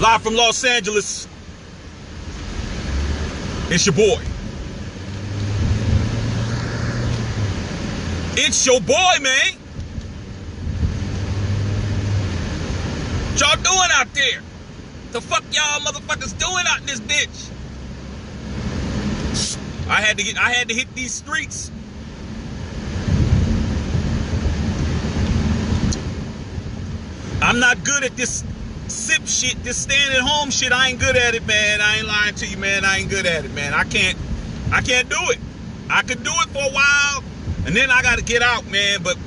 Live from Los Angeles. It's your boy. It's your boy, man. What y'all doing out there? The fuck y'all motherfuckers doing out in this bitch? I had to hit these streets. I'm not good at this sip shit, this staying at home shit. I ain't good at it, man. I ain't lying to you, man. I ain't good at it, man. I can't do it. I could do it for a while, and then I gotta get out, man. But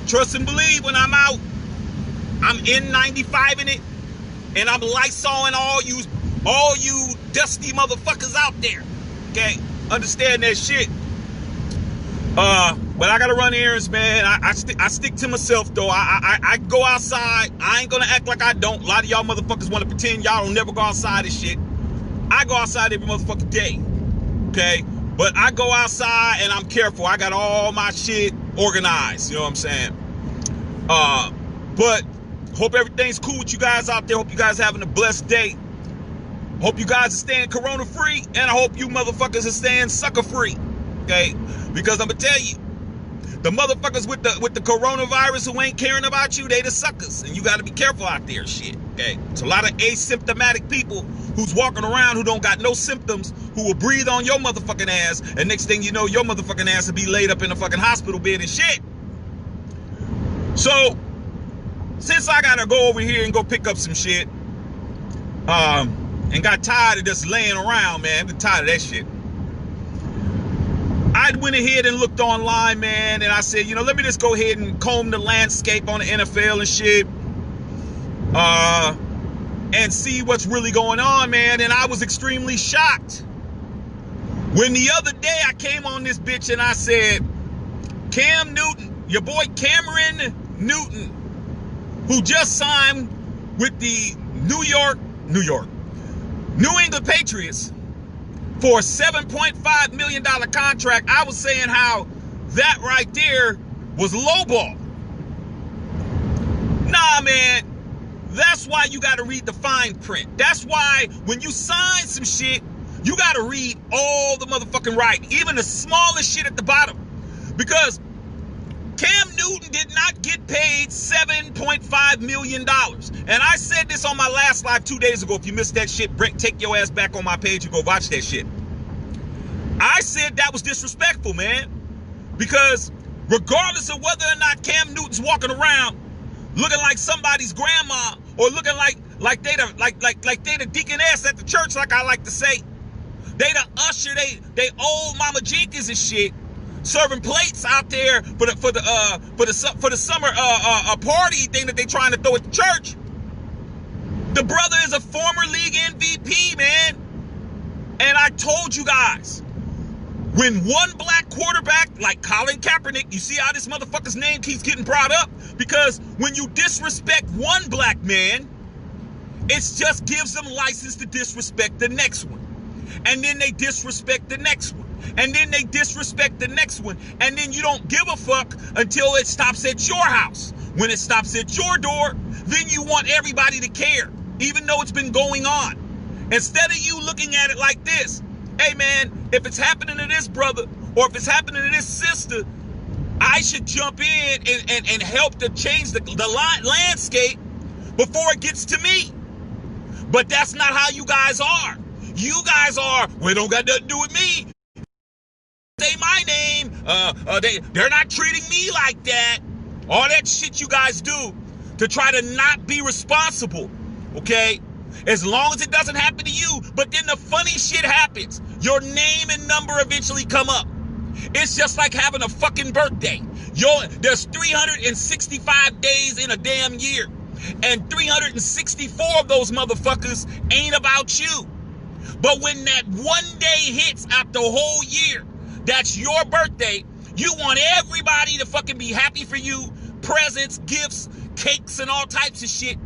trust and believe, when I'm out, I'm N95 in it, and I'm Lysoling all you dusty motherfuckers out there. Okay, understand that shit. But I gotta run errands, man. I stick to myself though. I go outside. I ain't gonna act like I don't. A lot of y'all motherfuckers want to pretend y'all don't never go outside and shit. I go outside every motherfucking day. Okay, but I go outside and I'm careful. I got all my shit organized. You know what I'm saying? But hope everything's cool with you guys out there. Hope you guys having a blessed day. Hope you guys are staying corona free, and I hope you motherfuckers are staying sucker free. Okay, because I'm gonna tell you, the motherfuckers with the coronavirus who ain't caring about you, they the suckers, and you got to be careful out there, shit. Okay, it's a lot of asymptomatic people who's walking around who don't got no symptoms, who will breathe on your motherfucking ass, and next thing you know, your motherfucking ass will be laid up in a fucking hospital bed and shit. So, since I gotta go over here and go pick up some shit, and got tired of just laying around, man, I'm tired of that shit. I went ahead and looked online, man, and I said, you know, let me just go ahead and comb the landscape on the NFL and shit, and see what's really going on, man. And I was extremely shocked when the other day I came on this bitch and I said, Cam Newton, your boy Cameron Newton, who just signed with the New England Patriots for a $7.5 million contract. I was saying how that right there was lowball. Nah, man. That's why you got to read the fine print. That's why when you sign some shit, you got to read all the motherfucking writing, even the smallest shit at the bottom. Because Cam Newton did not get paid $7.5 million. And I said this on my last live 2 days ago. If you missed that shit, take your ass back on my page and go watch that shit. I said that was disrespectful, man. Because regardless of whether or not Cam Newton's walking around looking like somebody's grandma, or looking like they the deaconess at the church, like I like to say, they the usher, they old Mama Jenkins and shit, serving plates out there for the summer party thing that they trying to throw at the church. The brother is a former league MVP, man. And I told you guys, when one black quarterback like Colin Kaepernick, you see how this motherfucker's name keeps getting brought up? Because when you disrespect one black man, it just gives them license to disrespect the next one. And then they disrespect the next one. And then they disrespect the next one. And then you don't give a fuck until it stops at your house. When it stops at your door, then you want everybody to care, even though it's been going on. Instead of you looking at it like this, hey man, if it's happening to this brother, or if it's happening to this sister, I should jump in and help to change the landscape before it gets to me. But that's not how you guys are. You guys are, well, it don't got nothing to do with me. Say my name. They're not treating me like that. All that shit you guys do to try to not be responsible, okay? As long as it doesn't happen to you. But then the funny shit happens. Your name and number eventually come up. It's just like having a fucking birthday. There's 365 days in a damn year. And 364 of those motherfuckers ain't about you. But when that one day hits after a whole year, that's your birthday, you want everybody to fucking be happy for you. Presents, gifts, cakes, and all types of shit.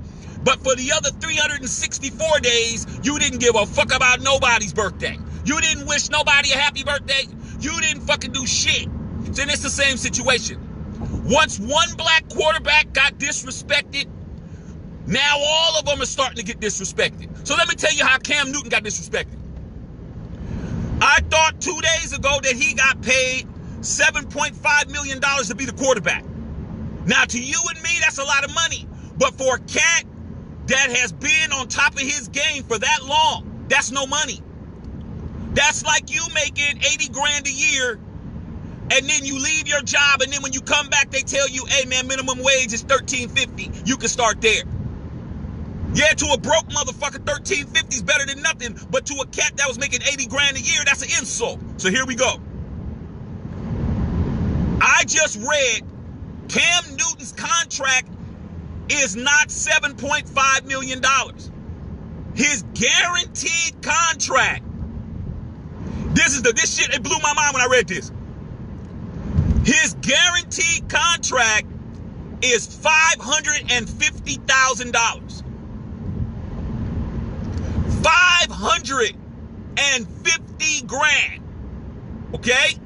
But for the other 364 days, you didn't give a fuck about nobody's birthday. You didn't wish nobody a happy birthday. You didn't fucking do shit. Then it's the same situation. Once one black quarterback got disrespected, Now all of them are starting to get disrespected. So let me tell you how Cam Newton got disrespected. I thought 2 days ago that he got paid $7.5 million to be the quarterback. Now to you and me, that's a lot of money. But for a cat that has been on top of his game for that long, that's no money. That's like you making 80 grand a year and then you leave your job, and then when you come back, they tell you, hey man, minimum wage is $13.50. You can start there. Yeah, to a broke motherfucker, $13.50 is better than nothing. But to a cat that was making 80 grand a year, that's an insult. So here we go. I just read Cam Newton's contract is not $7.5 million. His guaranteed contract. This shit, it blew my mind when I read this. His guaranteed contract is $550,000. 550 grand. Okay?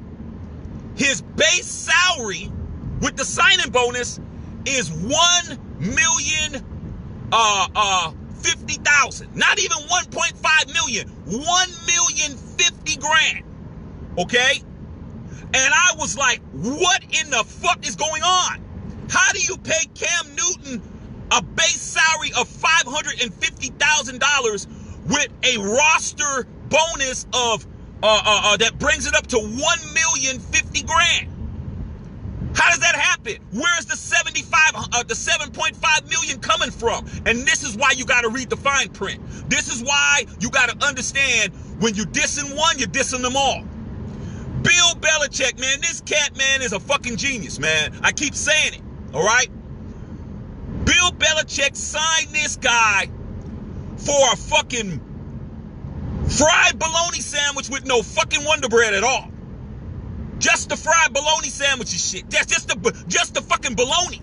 His base salary with the signing bonus is $1,050,000. Not even 1.5 million. 1,050 grand. Okay? And I was like, what in the fuck is going on? How do you pay Cam Newton a base salary of $550,000 with a roster bonus of that brings it up to 1,050 grand? How does that happen? Where's the 7.5 million coming from? And this is why you got to read the fine print. This is why you got to understand when you're dissing one, you're dissing them all. Bill Belichick, man, this cat, man, is a fucking genius, man. I keep saying it, all right? Bill Belichick signed this guy for a fucking fried bologna sandwich with no fucking Wonder Bread at all. Just the fried bologna sandwich and shit. Just the fucking bologna.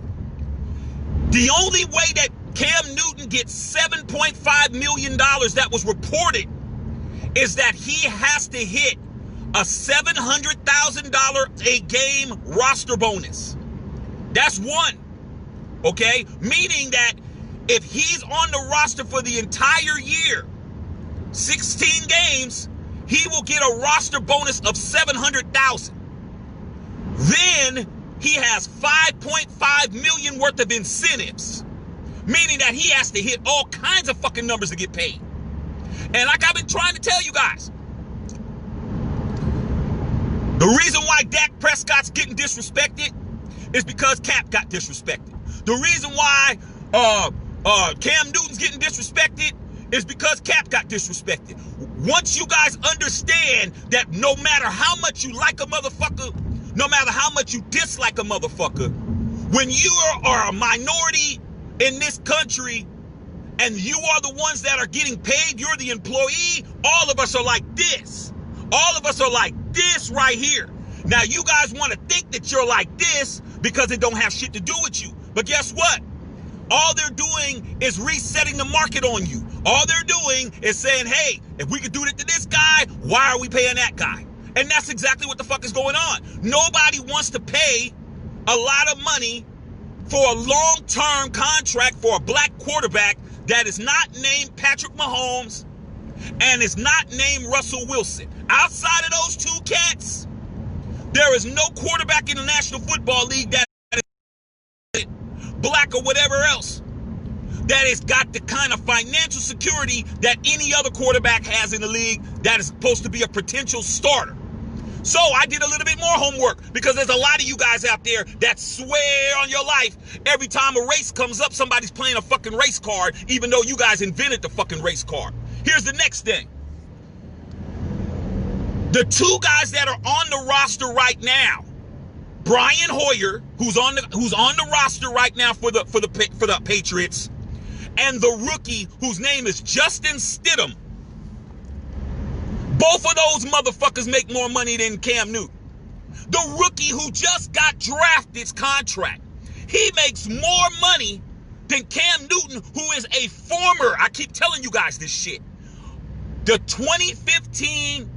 The only way that Cam Newton gets $7.5 million that was reported is that he has to hit a $700,000 a game roster bonus. That's one. Okay? Meaning that if he's on the roster for the entire year, 16 games, he will get a roster bonus of $700,000. Then he has $5.5 million worth of incentives, meaning that he has to hit all kinds of fucking numbers to get paid. And like I've been trying to tell you guys, the reason why Dak Prescott's getting disrespected is because Cap got disrespected. The reason why Cam Newton's getting disrespected is because Cap got disrespected. Once you guys understand that no matter how much you like a motherfucker, no matter how much you dislike a motherfucker, when you are a minority in this country and you are the ones that are getting paid, you're the employee, all of us are like this. All of us are like this right here. Now you guys want to think that you're like this because it don't have shit to do with you. But guess what? All they're doing is resetting the market on you. All they're doing is saying, hey, if we could do it to this guy, why are we paying that guy? And that's exactly what the fuck is going on. Nobody wants to pay a lot of money for a long-term contract for a black quarterback that is not named Patrick Mahomes and is not named Russell Wilson. Outside of those two cats, there is no quarterback in the National Football League that is black or whatever else that has got the kind of financial security that any other quarterback has in the league that is supposed to be a potential starter. So I did a little bit more homework because there's a lot of you guys out there that swear on your life every time a race comes up, somebody's playing a fucking race card, even though you guys invented the fucking race card. Here's the next thing. The two guys that are on the roster right now, Brian Hoyer, who's on the roster right now for the Patriots, and the rookie whose name is Justin Stidham. Both of those motherfuckers make more money than Cam Newton. The rookie who just got drafted's contract, he makes more money than Cam Newton, who is a former, I keep telling you guys this shit, the 2015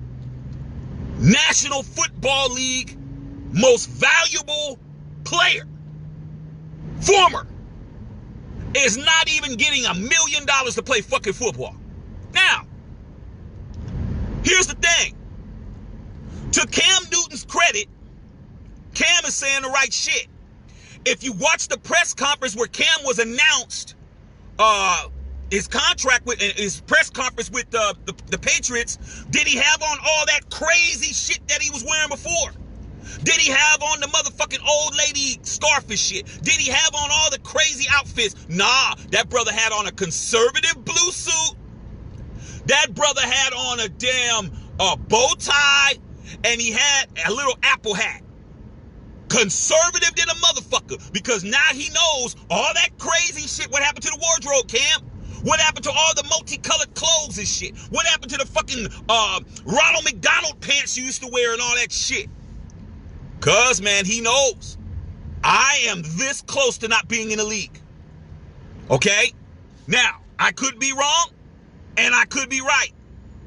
National Football League most valuable player. Former. is not even getting $1 million to play fucking football. Now, here's the thing. To Cam Newton's credit, Cam is saying the right shit. If you watch the press conference where Cam was announced his contract with his press conference with the Patriots, did he have on all that crazy shit that he was wearing before? Did he have on the motherfucking old lady scarf and shit? Did he have on all the crazy outfits? Nah, that brother had on a conservative blue suit. That brother had on a damn bow tie, and he had a little apple hat. Conservative than a motherfucker, because now he knows all that crazy shit. What happened to the wardrobe, Cam? What happened to all the multicolored clothes and shit? What happened to the fucking Ronald McDonald pants you used to wear and all that shit? Cause, man, he knows I am this close to not being in the league. Okay? Now, I could be wrong and I could be right.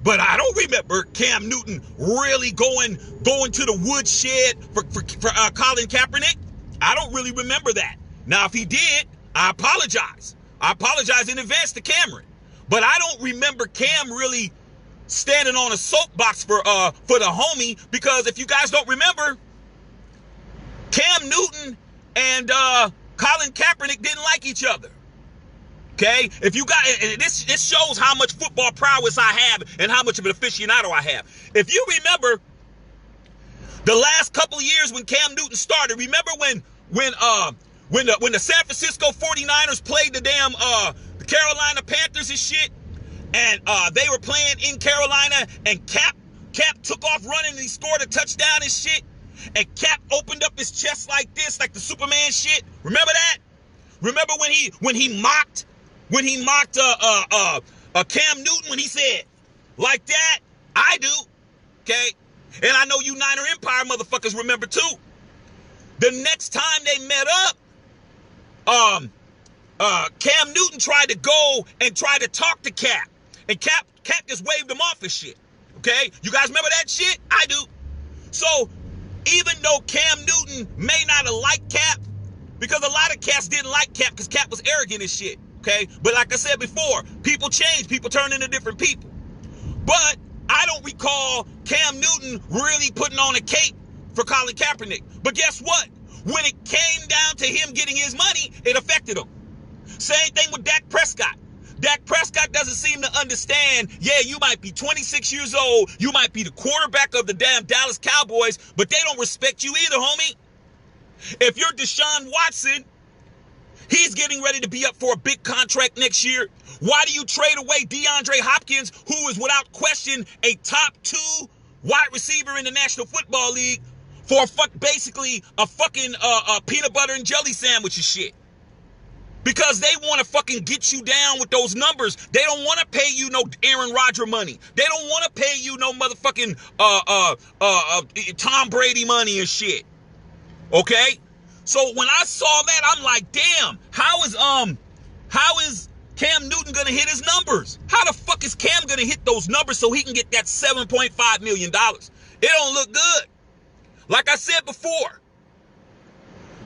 But I don't remember Cam Newton really going to the woodshed for Colin Kaepernick. I don't really remember that. Now, if he did, I apologize. I apologize in advance to Cameron. But I don't remember Cam really standing on a soapbox for the homie, because if you guys don't remember, Cam Newton and Colin Kaepernick didn't like each other. Okay, if you got this shows how much football prowess I have and how much of an aficionado I have. If you remember the last couple of years when Cam Newton started, remember when the San Francisco 49ers played the damn the Carolina Panthers and shit, and they were playing in Carolina, and Cap took off running and he scored a touchdown and shit, and Cap opened up his chest like this, like the Superman shit. Remember that? Remember when he mocked Cam Newton, when he said, like that, I do, okay? And I know you Niner Empire motherfuckers remember too. The next time they met up, Cam Newton tried to go and try to talk to Cap, and Cap just waved him off and shit, okay? You guys remember that shit? I do. So even though Cam Newton may not have liked Cap, because a lot of cats didn't like Cap because Cap was arrogant and shit, okay? But like I said before, people change. People turn into different people. But I don't recall Cam Newton really putting on a cape for Colin Kaepernick. But guess what? When it came down to him getting his money, it affected him. Same thing with Dak Prescott. Dak Prescott doesn't seem to understand, yeah, you might be 26 years old, you might be the quarterback of the damn Dallas Cowboys, but they don't respect you either, homie. If you're Deshaun Watson, he's getting ready to be up for a big contract next year. Why do you trade away DeAndre Hopkins, who is without question a top 2 wide receiver in the National Football League, for basically a fucking peanut butter and jelly sandwich and shit? Because they want to fucking get you down with those numbers. They don't want to pay you no Aaron Rodgers money. They don't want to pay you no motherfucking Tom Brady money and shit. Okay? So when I saw that, I'm like, damn, how is Cam Newton gonna hit his numbers? How the fuck is Cam gonna hit those numbers so he can get that $7.5 million? It don't look good. Like I said before,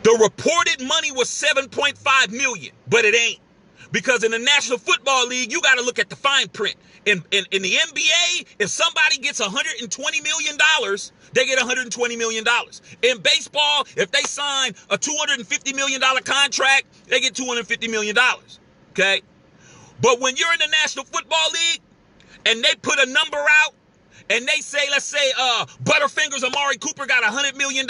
the reported money was $7.5 million, but it ain't. Because in the National Football League, you got to look at the fine print. In the NBA, if somebody gets $120 million, they get $120 million. In baseball, if they sign a $250 million contract, they get $250 million. Okay? But when you're in the National Football League and they put a number out and they say, let's say, Butterfingers Amari Cooper got $100 million,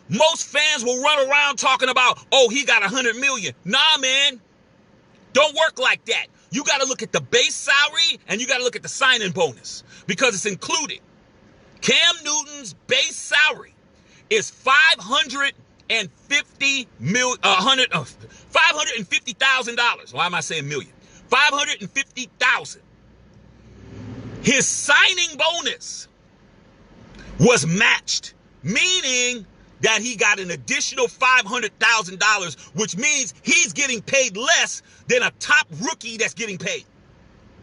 most fans will run around talking about, oh, he got $100 million. Nah, man. Don't work like that. You got to look at the base salary and you got to look at the signing bonus because it's included. Cam Newton's base salary is $550,000. Why am I saying million? $550,000. His signing bonus was matched, meaning that he got an additional $500,000, which means he's getting paid less than a top rookie that's getting paid.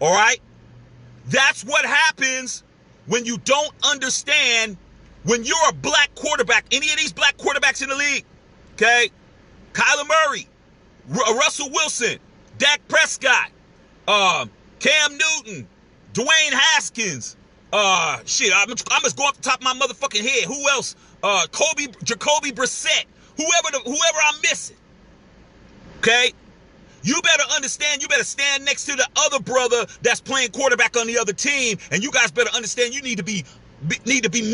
All right? That's what happens when you don't understand, when you're a black quarterback, any of these black quarterbacks in the league, okay? Kyler Murray, Russell Wilson, Dak Prescott, Cam Newton, Dwayne Haskins, shit, I'm just going off the top of my motherfucking head. Who else? Jacoby Brissett, whoever I'm missing. Okay? You better understand, you better stand next to the other brother that's playing quarterback on the other team, and you guys better understand you need to be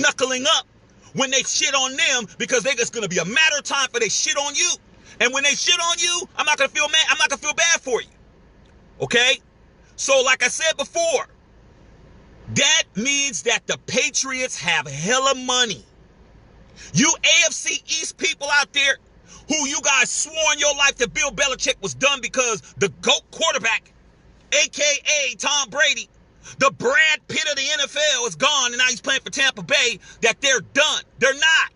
knuckling up when they shit on them, because they're just gonna be a matter of time for they shit on you. And when they shit on you, I'm not gonna feel mad, I'm not gonna feel bad for you. Okay? So like I said before, that means that the Patriots have hella money. You AFC East people out there who you guys swore in your life that Bill Belichick was done because the GOAT quarterback, a.k.a. Tom Brady, the Brad Pitt of the NFL, is gone and now he's playing for Tampa Bay, that they're done. They're not.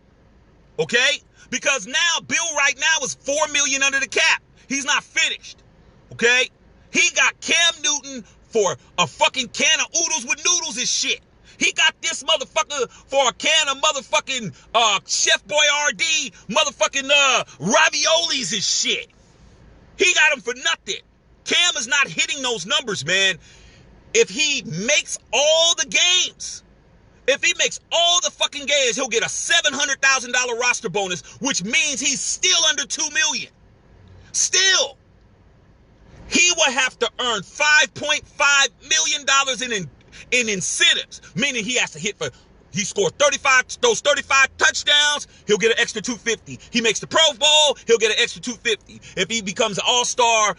Okay? Because now Bill right now is $4 million under the cap. He's not finished. Okay? He got Cam Newton for a fucking can of oodles with noodles and shit. He got this motherfucker for a can of motherfucking Chef Boyardee motherfucking raviolis and shit. He got him for nothing. Cam is not hitting those numbers, man. If he makes all the games, if he makes all the fucking games, he'll get a $700,000 roster bonus, which means he's still under $2 million. Still. He will have to earn $5.5 million in incentives, meaning he has to hit for, he scored 35 touchdowns, he'll get an extra $250. He makes the Pro Bowl, he'll get an extra $250. If he becomes an all-star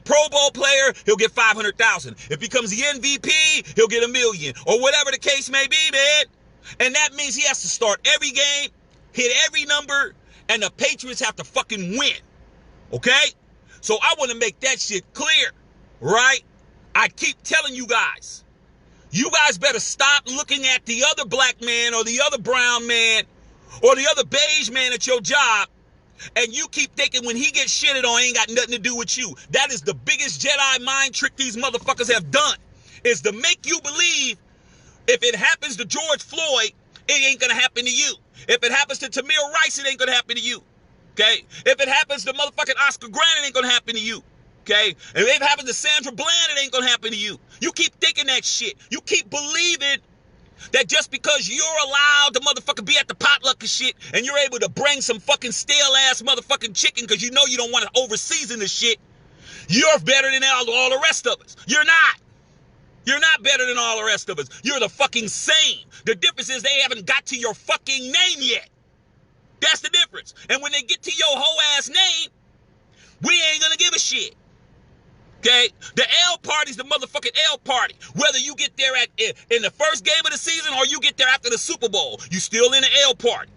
Pro Bowl player, he'll get $500,000. If he becomes the MVP, he'll get $1 million, or whatever the case may be, man. And that means he has to start every game, hit every number, and the Patriots have to fucking win. Okay? So I want to make that shit clear, right? I keep telling you guys better stop looking at the other black man or the other brown man or the other beige man at your job, and you keep thinking when he gets shitted on, ain't got nothing to do with you. That is the biggest Jedi mind trick these motherfuckers have done, is to make you believe if it happens to George Floyd, it ain't gonna happen to you. If it happens to Tamir Rice, it ain't gonna happen to you. Okay? If it happens to motherfucking Oscar Grant, it ain't gonna happen to you. Okay? And if it happens to Sandra Bland, it ain't gonna happen to you. You keep thinking that shit. You keep believing that just because you're allowed to motherfucking be at the potluck and shit, and you're able to bring some fucking stale ass motherfucking chicken because you know you don't want to over-season the shit, you're better than all the rest of us. You're not. You're not better than all the rest of us. You're the fucking same. The difference is they haven't got to your fucking name yet. That's the difference. And when they get to your whole ass name, we ain't gonna give a shit. Okay? The L party's the motherfucking L party. Whether you get there in the first game of the season or you get there after the Super Bowl, you still in the L party.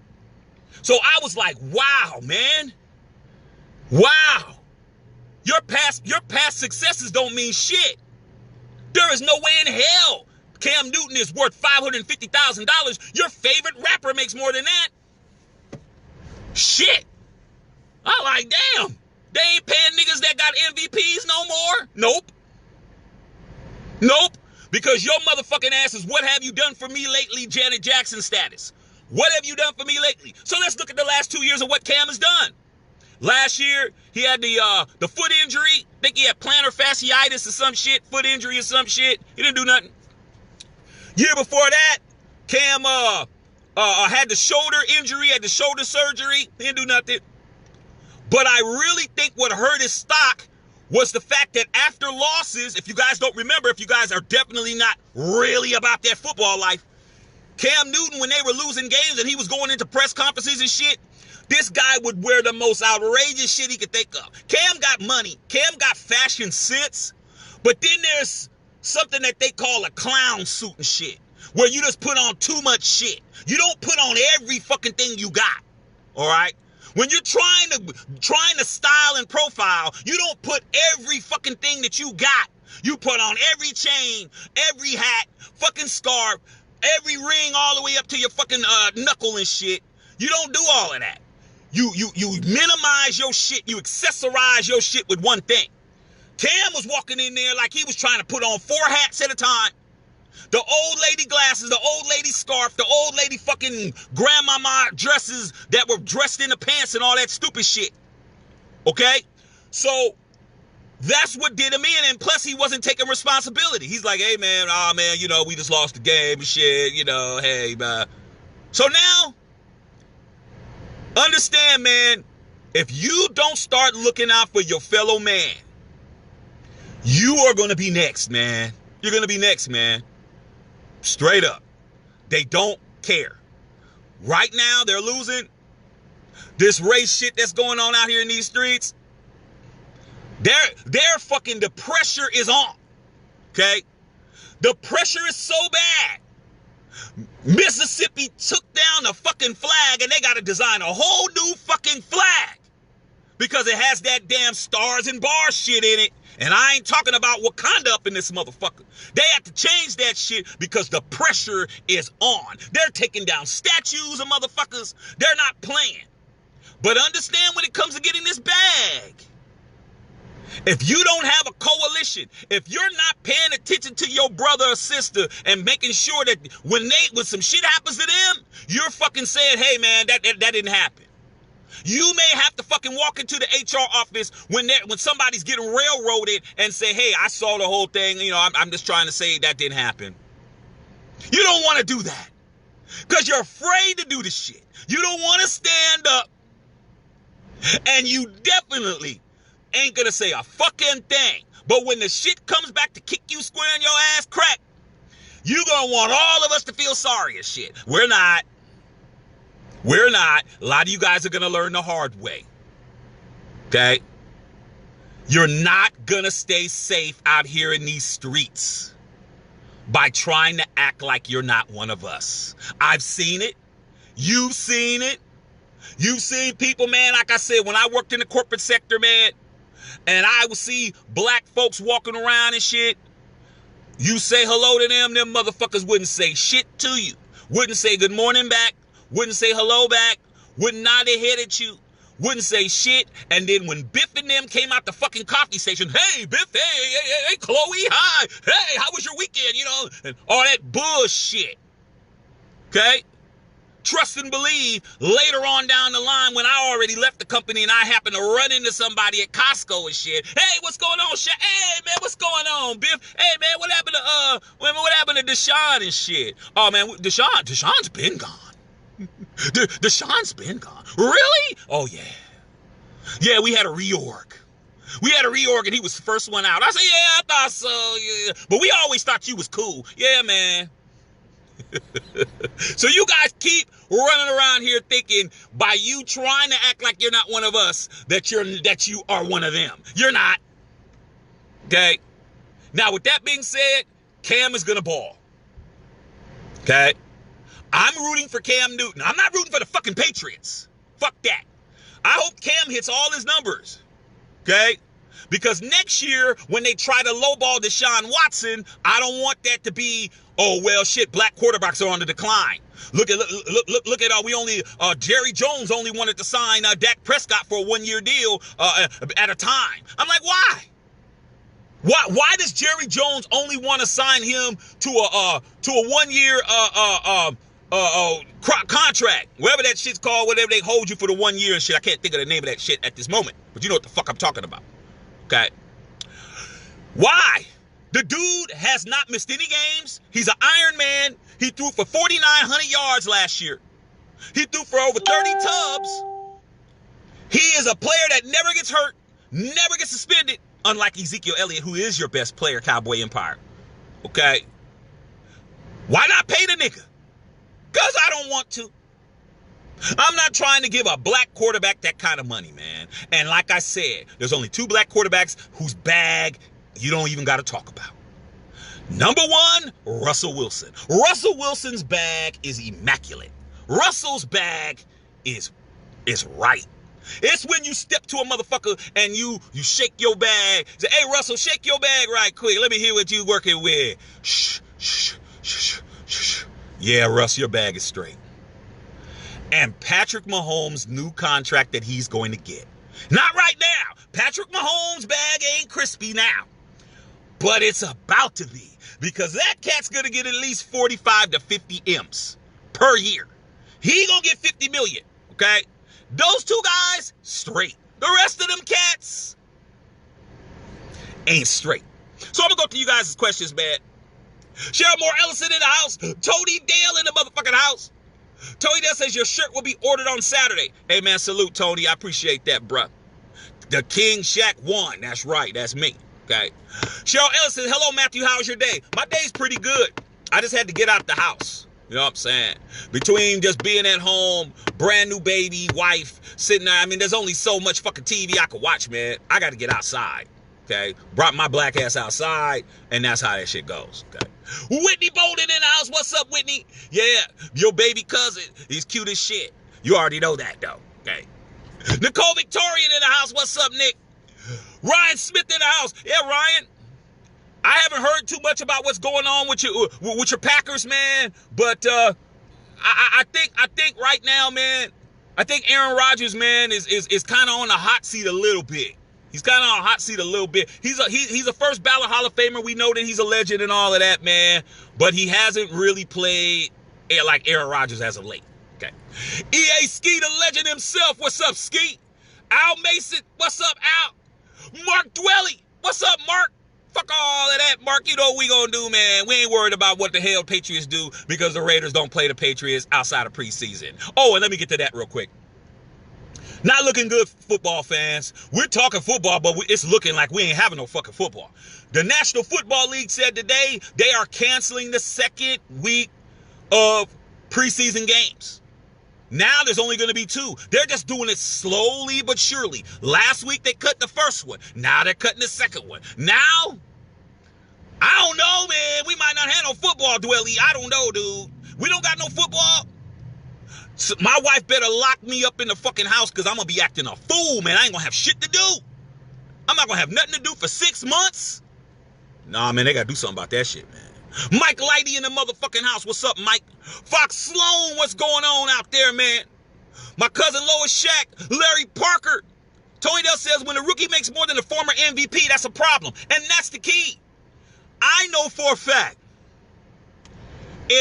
So I was like, wow, man. Wow. Your past successes don't mean shit. There is no way in hell Cam Newton is worth $550,000. Your favorite rapper makes more than that. Shit. I like, damn. They ain't paying niggas that got MVPs no more? Nope. Nope. Because your motherfucking ass is what have you done for me lately, Janet Jackson status. What have you done for me lately? So let's look at the last 2 years of what Cam has done. Last year, he had the foot injury. I think he had plantar fasciitis or some shit, foot injury or some shit. He didn't do nothing. Year before that, Cam had the shoulder injury, had the shoulder surgery. He didn't do nothing. But I really think what hurt his stock was the fact that after losses, if you guys don't remember, if you guys are definitely not really about that football life, Cam Newton, when they were losing games and he was going into press conferences and shit, this guy would wear the most outrageous shit he could think of. Cam got money. Cam got fashion sense. But then there's something that they call a clown suit and shit, where you just put on too much shit. You don't put on every fucking thing you got. All right? When you're trying to style and profile, you don't put every fucking thing that you got. You put on every chain, every hat, fucking scarf, every ring all the way up to your fucking knuckle and shit. You don't do all of that. You minimize your shit. You accessorize your shit with one thing. Cam was walking in there like he was trying to put on 4 hats at a time. The old lady glasses, the old lady scarf, the old lady fucking grandmama dresses that were dressed in the pants and all that stupid shit. Okay? So that's what did him in, and plus he wasn't taking responsibility. He's like, hey man, we just lost the game and shit, hey man. So now, understand, man, if you don't start looking out for your fellow man, you are going to be next, man. You're going to be next, man. Straight up. They don't care. Right now, they're losing. This race shit that's going on out here in these streets, they're fucking, the pressure is on. Okay? The pressure is so bad. Mississippi took down the fucking flag and they got to design a whole new fucking flag because it has that damn stars and bars shit in it. And I ain't talking about Wakanda up in this motherfucker. They have to change that shit because the pressure is on. They're taking down statues of motherfuckers. They're not playing. But understand when it comes to getting this bag, if you don't have a coalition, if you're not paying attention to your brother or sister and making sure that when some shit happens to them, you're fucking saying, hey man, that didn't happen. You may have to fucking walk into the HR office when somebody's getting railroaded and say, hey, I saw the whole thing. I'm just trying to say that didn't happen. You don't want to do that because you're afraid to do the shit. You don't want to stand up, and you definitely ain't going to say a fucking thing. But when the shit comes back to kick you square in your ass crack, you're going to want all of us to feel sorry as shit. We're not. We're not. A lot of you guys are going to learn the hard way. Okay? You're not going to stay safe out here in these streets by trying to act like you're not one of us. I've seen it. You've seen it. You've seen people, man, like I said, when I worked in the corporate sector, man, and I would see black folks walking around and shit, you say hello to them motherfuckers wouldn't say shit to you. Wouldn't say good morning back. Wouldn't say hello back. Wouldn't nod their head at you. Wouldn't say shit. And then when Biff and them came out the fucking coffee station, hey, Biff, hey, Chloe, hi. Hey, how was your weekend? And all that bullshit. Okay? Trust and believe later on down the line when I already left the company and I happened to run into somebody at Costco and shit. Hey, what's going on, shit? Hey, man, what's going on, Biff? Hey, man, what happened to Deshaun and shit? Oh, man, Deshaun's been gone. Deshaun's been gone. Really? Oh, yeah. Yeah, we had a reorg. And he was the first one out. I said, yeah, I thought so, yeah. But we always thought you was cool. Yeah, man. So you guys keep running around here thinking by you trying to act like you're not one of us that you are one of them. You're not. Okay? Now, with that being said, Cam is going to ball. Okay? I'm rooting for Cam Newton. I'm not rooting for the fucking Patriots. Fuck that. I hope Cam hits all his numbers. Okay? Because next year, when they try to lowball Deshaun Watson, I don't want that to be, oh, well, shit, black quarterbacks are on the decline. Look at Jerry Jones only wanted to sign Dak Prescott for a one-year deal at a time. I'm like, why? Why does Jerry Jones only want to sign him to a one-year contract, whatever that shit's called, whatever they hold you for the 1 year and shit? I can't think of the name of that shit at this moment, but you know what the fuck I'm talking about. Okay. Why? The dude has not missed any games. He's an Iron Man. He threw for 4,900 yards last year. He threw for over 30 tubs. He is a player that never gets hurt, never gets suspended, unlike Ezekiel Elliott, who is your best player, Cowboy Empire. Okay. Why not pay the nigga? Because I don't want to. I'm not trying to give a black quarterback that kind of money, man. And like I said, there's only two black quarterbacks whose bag you don't even got to talk about. Number one, Russell Wilson. Russell Wilson's bag is immaculate. Russell's bag is right. It's when you step to a motherfucker and you shake your bag. Say, hey, Russell, shake your bag right quick. Let me hear what you working with. Shh, shh, shh, shh. Yeah, Russ, your bag is straight. And Patrick Mahomes' new contract that he's going to get. Not right now. Patrick Mahomes' bag ain't crispy now. But it's about to be. Because that cat's going to get at least 45 to 50 M's per year. He going to get 50 million. Okay? Those two guys, straight. The rest of them cats, ain't straight. So I'm gonna go to you guys' questions, man. Cheryl Moore Ellison in the house. Tony Dale in the motherfucking house. Tony Dale says your shirt will be ordered on Saturday. Hey, man, salute, Tony. I appreciate that, bruh. The King Shaq won. That's right. That's me. Okay. Cheryl Ellison, hello, Matthew. How's your day? My day's pretty good. I just had to get out the house. You know what I'm saying? Between just being at home, brand new baby, wife, sitting there. I mean, there's only so much fucking TV I could watch, man. I got to get outside. Okay. Brought my black ass outside, and that's how that shit goes. Okay. Whitney Bolden in the house. What's up, Whitney? Yeah, your baby cousin. He's cute as shit. You already know that, though. Okay. Nicole Victorian in the house. What's up, Nick? Ryan Smith in the house. Yeah, Ryan. I haven't heard too much about what's going on with your Packers, man. But I think right now, man, I think Aaron Rodgers, man, is kind of on the hot seat a little bit. He's kind of on a hot seat a little bit. He's a first ballot Hall of Famer. We know that he's a legend and all of that, man. But he hasn't really played like Aaron Rodgers as of late. Okay. EA Ski, the legend himself. What's up, Ski? Al Mason. What's up, Al? Mark Dwelly. What's up, Mark? Fuck all of that, Mark. You know what we gonna do, man. We ain't worried about what the hell Patriots do because the Raiders don't play the Patriots outside of preseason. Oh, and let me get to that real quick. Not looking good, football fans. We're talking football, but it's looking like we ain't having no fucking football. The National Football League said today they are canceling the second week of preseason games. Now there's only going to be 2. They're just doing it slowly but surely. Last week they cut the first one. Now they're cutting the second one. Now, I don't know, man. We might not have no football, Dwelly. I don't know, dude. We don't got no football. So my wife better lock me up in the fucking house because I'm going to be acting a fool, man. I ain't going to have shit to do. I'm not going to have nothing to do for 6 months. Nah, man, they got to do something about that shit, man. Mike Lighty in the motherfucking house. What's up, Mike? Fox Sloan, what's going on out there, man? My cousin Lois Shack, Larry Parker. Tony Dell says when a rookie makes more than a former MVP, that's a problem. And that's the key. I know for a fact,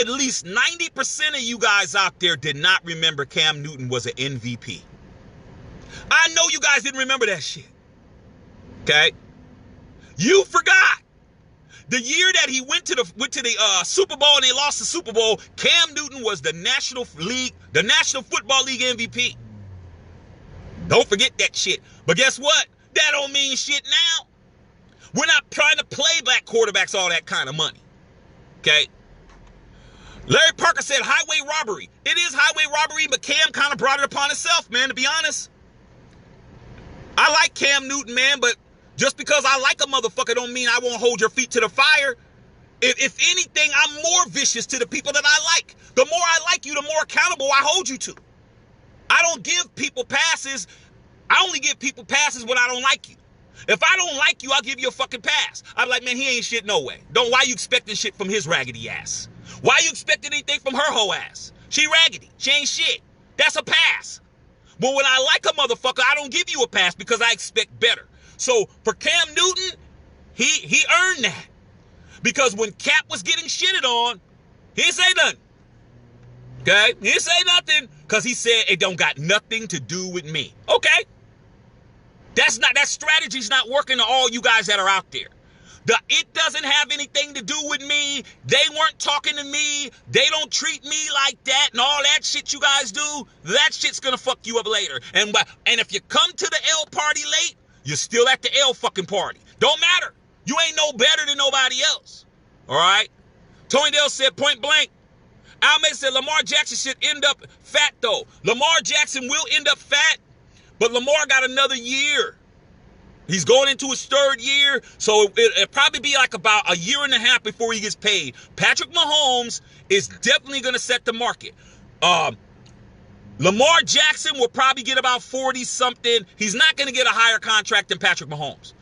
at least 90% of you guys out there did not remember Cam Newton was an MVP. I know you guys didn't remember that shit. Okay? You forgot. The year that he went to the Super Bowl and they lost the Super Bowl, Cam Newton was the National Football League MVP. Don't forget that shit. But guess what? That don't mean shit now. We're not trying to play black quarterbacks all that kind of money. Okay? Larry Parker said highway robbery. It is highway robbery, but Cam kind of brought it upon himself, man, to be honest. I like Cam Newton, man, but just because I like a motherfucker don't mean I won't hold your feet to the fire. If anything, I'm more vicious to the people that I like. The more I like you, the more accountable I hold you to. I don't give people passes. I only give people passes when I don't like you. If I don't like you, I'll give you a fucking pass. I'm like, man, he ain't shit no way. Why you expecting shit from his raggedy ass? Why you expecting anything from her hoe ass? She raggedy. She ain't shit. That's a pass. But when I like a motherfucker, I don't give you a pass because I expect better. So for Cam Newton, he earned that. Because when Cap was getting shitted on, he didn't say nothing. Okay? He didn't say nothing because he said it don't got nothing to do with me. Okay? That strategy's not working to all you guys that are out there. It doesn't have anything to do with me. They weren't talking to me. They don't treat me like that and all that shit you guys do. That shit's gonna fuck you up later. And if you come to the L party late, you're still at the L fucking party. Don't matter. You ain't no better than nobody else. All right? Tony Dale said point blank. Al May said Lamar Jackson should end up fat though. Lamar Jackson will end up fat, but Lamar got another year. He's going into his 3rd year, so it'll probably be like about a year and a half before he gets paid. Patrick Mahomes is definitely going to set the market. Lamar Jackson will probably get about 40-something. He's not going to get a higher contract than Patrick Mahomes.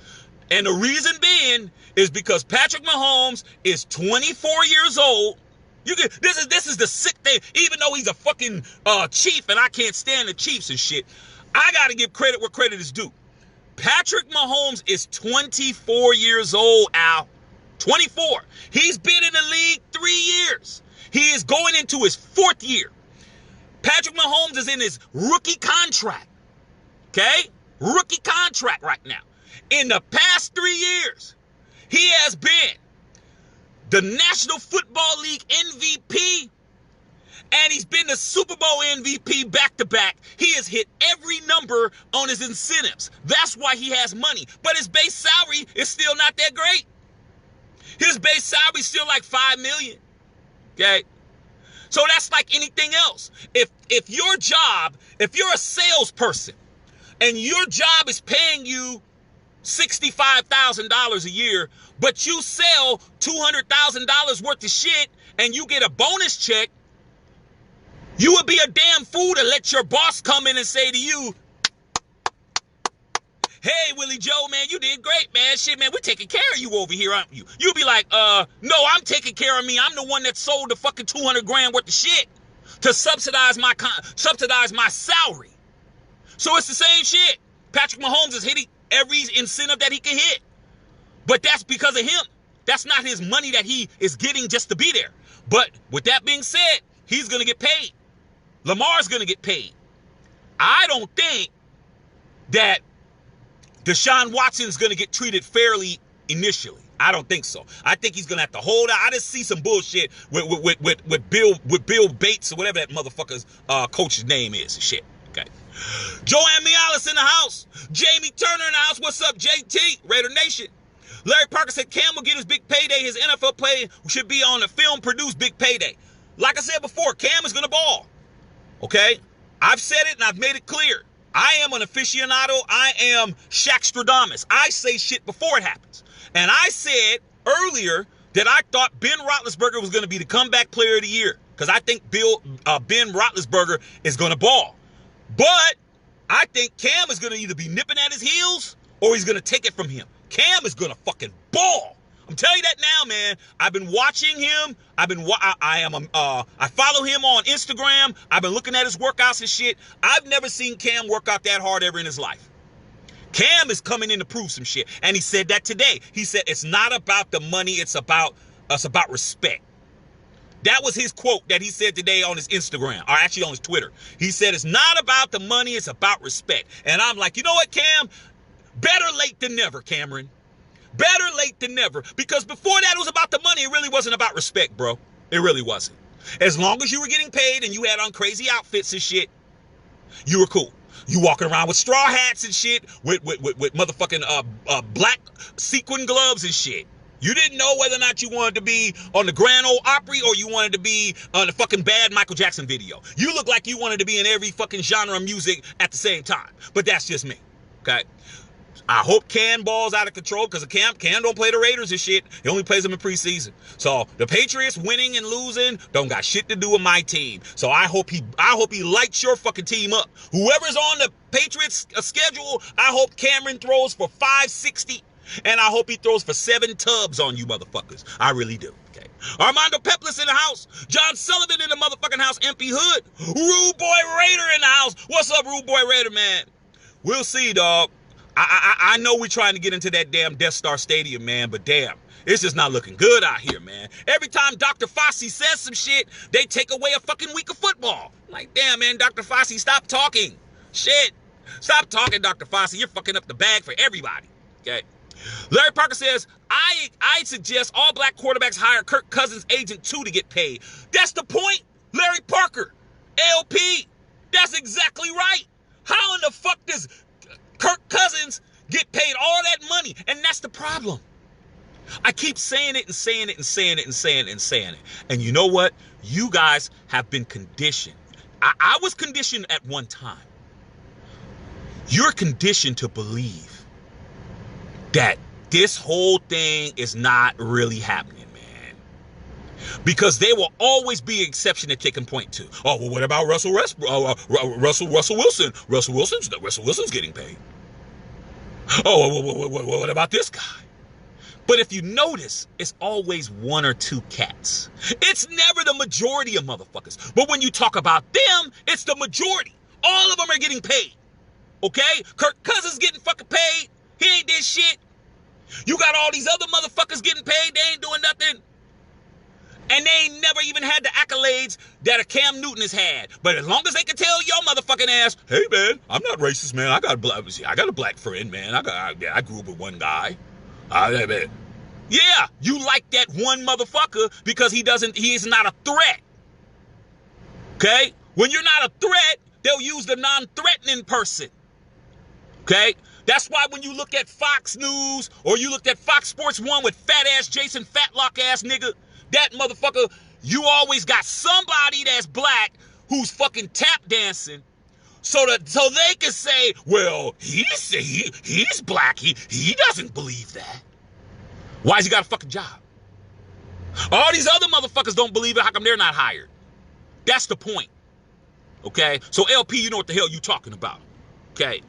And the reason being is because Patrick Mahomes is 24 years old. This is the sick thing. Even though he's a fucking Chief, and I can't stand the Chiefs and shit, I got to give credit where credit is due. Patrick Mahomes is 24 years old, Al. 24. He's been in the league 3 years. He is going into his 4th year. Patrick Mahomes is in his rookie contract. Okay? Rookie contract right now. In the past 3 years, he has been the National Football League MVP, and he's been the Super Bowl MVP back-to-back. He has hit every number on his incentives. That's why he has money. But his base salary is still not that great. His base salary is still like $5 million. Okay? So that's like anything else. If your job, if you're a salesperson, and your job is paying you $65,000 a year, but you sell $200,000 worth of shit and you get a bonus check, you would be a damn fool to let your boss come in and say to you, hey, Willie Joe, man, you did great, man. Shit, man, we're taking care of you over here, aren't you? You'll be like, no, I'm taking care of me. I'm the one that sold the fucking 200 grand worth of shit to subsidize my salary. So it's the same shit. Patrick Mahomes is hitting every incentive that he can hit. But that's because of him. That's not his money that he is getting just to be there. But with that being said, he's going to get paid. Lamar's going to get paid. I don't think that Deshaun Watson's going to get treated fairly initially. I don't think so. I think he's going to have to hold out. I just see some bullshit with Bill Bates or whatever that motherfucker's coach's name is and shit. Okay. Joanne Mialis in the house. Jamie Turner in the house. What's up, JT? Raider Nation. Larry Parker said Cam will get his big payday. His NFL play should be on a film-produced big payday. Like I said before, Cam is going to ball. Okay? I've said it and I've made it clear. I am an aficionado. I am Shaqstradamus. I say shit before it happens. And I said earlier that I thought Ben Roethlisberger was going to be the comeback player of the year because I think Ben Roethlisberger is going to ball. But I think Cam is going to either be nipping at his heels or he's going to take it from him. Cam is going to fucking ball. I'm telling you that now, man. I've been watching him. I follow him on Instagram. I've been looking at his workouts and shit. I've never seen Cam work out that hard ever in his life. Cam is coming in to prove some shit. And he said that today. He said it's not about the money, it's about respect. That was his quote that he said today on his Instagram, or actually on his Twitter. He said it's not about the money, it's about respect. And I'm like, you know what, Cam? Better late than never, Cameron. Better late than never. Because before that, it was about the money. It really wasn't about respect, bro. It really wasn't. As long as you were getting paid and you had on crazy outfits and shit, you were cool. You walking around with straw hats and shit, with motherfucking black sequin gloves and shit. You didn't know whether or not you wanted to be on the Grand Ole Opry or you wanted to be on the fucking bad Michael Jackson video. You look like you wanted to be in every fucking genre of music at the same time. But that's just me, okay? I hope Cam balls out of control because Cam don't play the Raiders and shit. He only plays them in preseason. So the Patriots winning and losing don't got shit to do with my team. So I hope he lights your fucking team up. Whoever's on the Patriots schedule, I hope Cameron throws for 560. And I hope he throws for 7 tubs on you motherfuckers. I really do. Okay. Armando Peplis in the house. John Sullivan in the motherfucking house. MP Hood. Rude Boy Raider in the house. What's up, Rude Boy Raider, man? We'll see, dog. I know we're trying to get into that damn Death Star Stadium, man, but damn, it's just not looking good out here, man. Every time Dr. Fossey says some shit, they take away a fucking week of football. Like, damn, man, Dr. Fossey, stop talking. Shit. Stop talking, Dr. Fossey. You're fucking up the bag for everybody. Okay. Larry Parker says, I suggest all black quarterbacks hire Kirk Cousins' agent 2 to get paid. That's the point, Larry Parker. LP. That's exactly right. How in the fuck does Kirk Cousins get paid all that money? And that's the problem. I keep saying it and saying it and saying it and saying it and saying it. And you know what? You guys have been conditioned. I was conditioned at one time. You're conditioned to believe that this whole thing is not really happening, man. Because there will always be an exception that they can point to. Oh, well, what about Russell Wilson? Russell Wilson's getting paid. Oh, what about this guy? But if you notice, it's always 1 or 2 cats. It's never the majority of motherfuckers. But when you talk about them, it's the majority. All of them are getting paid. Okay? Kirk Cousins getting fucking paid. He ain't did shit. You got all these other motherfuckers getting paid. They ain't doing nothing. And they ain't never even had the accolades that a Cam Newton has had. But as long as they can tell your motherfucking ass, hey man, I'm not racist, man. I got a black friend, man. I grew up with one guy. Yeah, you like that one motherfucker because he is not a threat. Okay? When you're not a threat, they'll use the non-threatening person. Okay? That's why when you look at Fox News or you looked at Fox Sports 1 with fat ass Jason Fatlock ass nigga, that motherfucker, you always got somebody that's black who's fucking tap dancing so they can say, well, he's black. He doesn't believe that. Why's he got a fucking job? All these other motherfuckers don't believe it. How come they're not hired? That's the point. Okay? So LP, you know what the hell you talking about. Okay?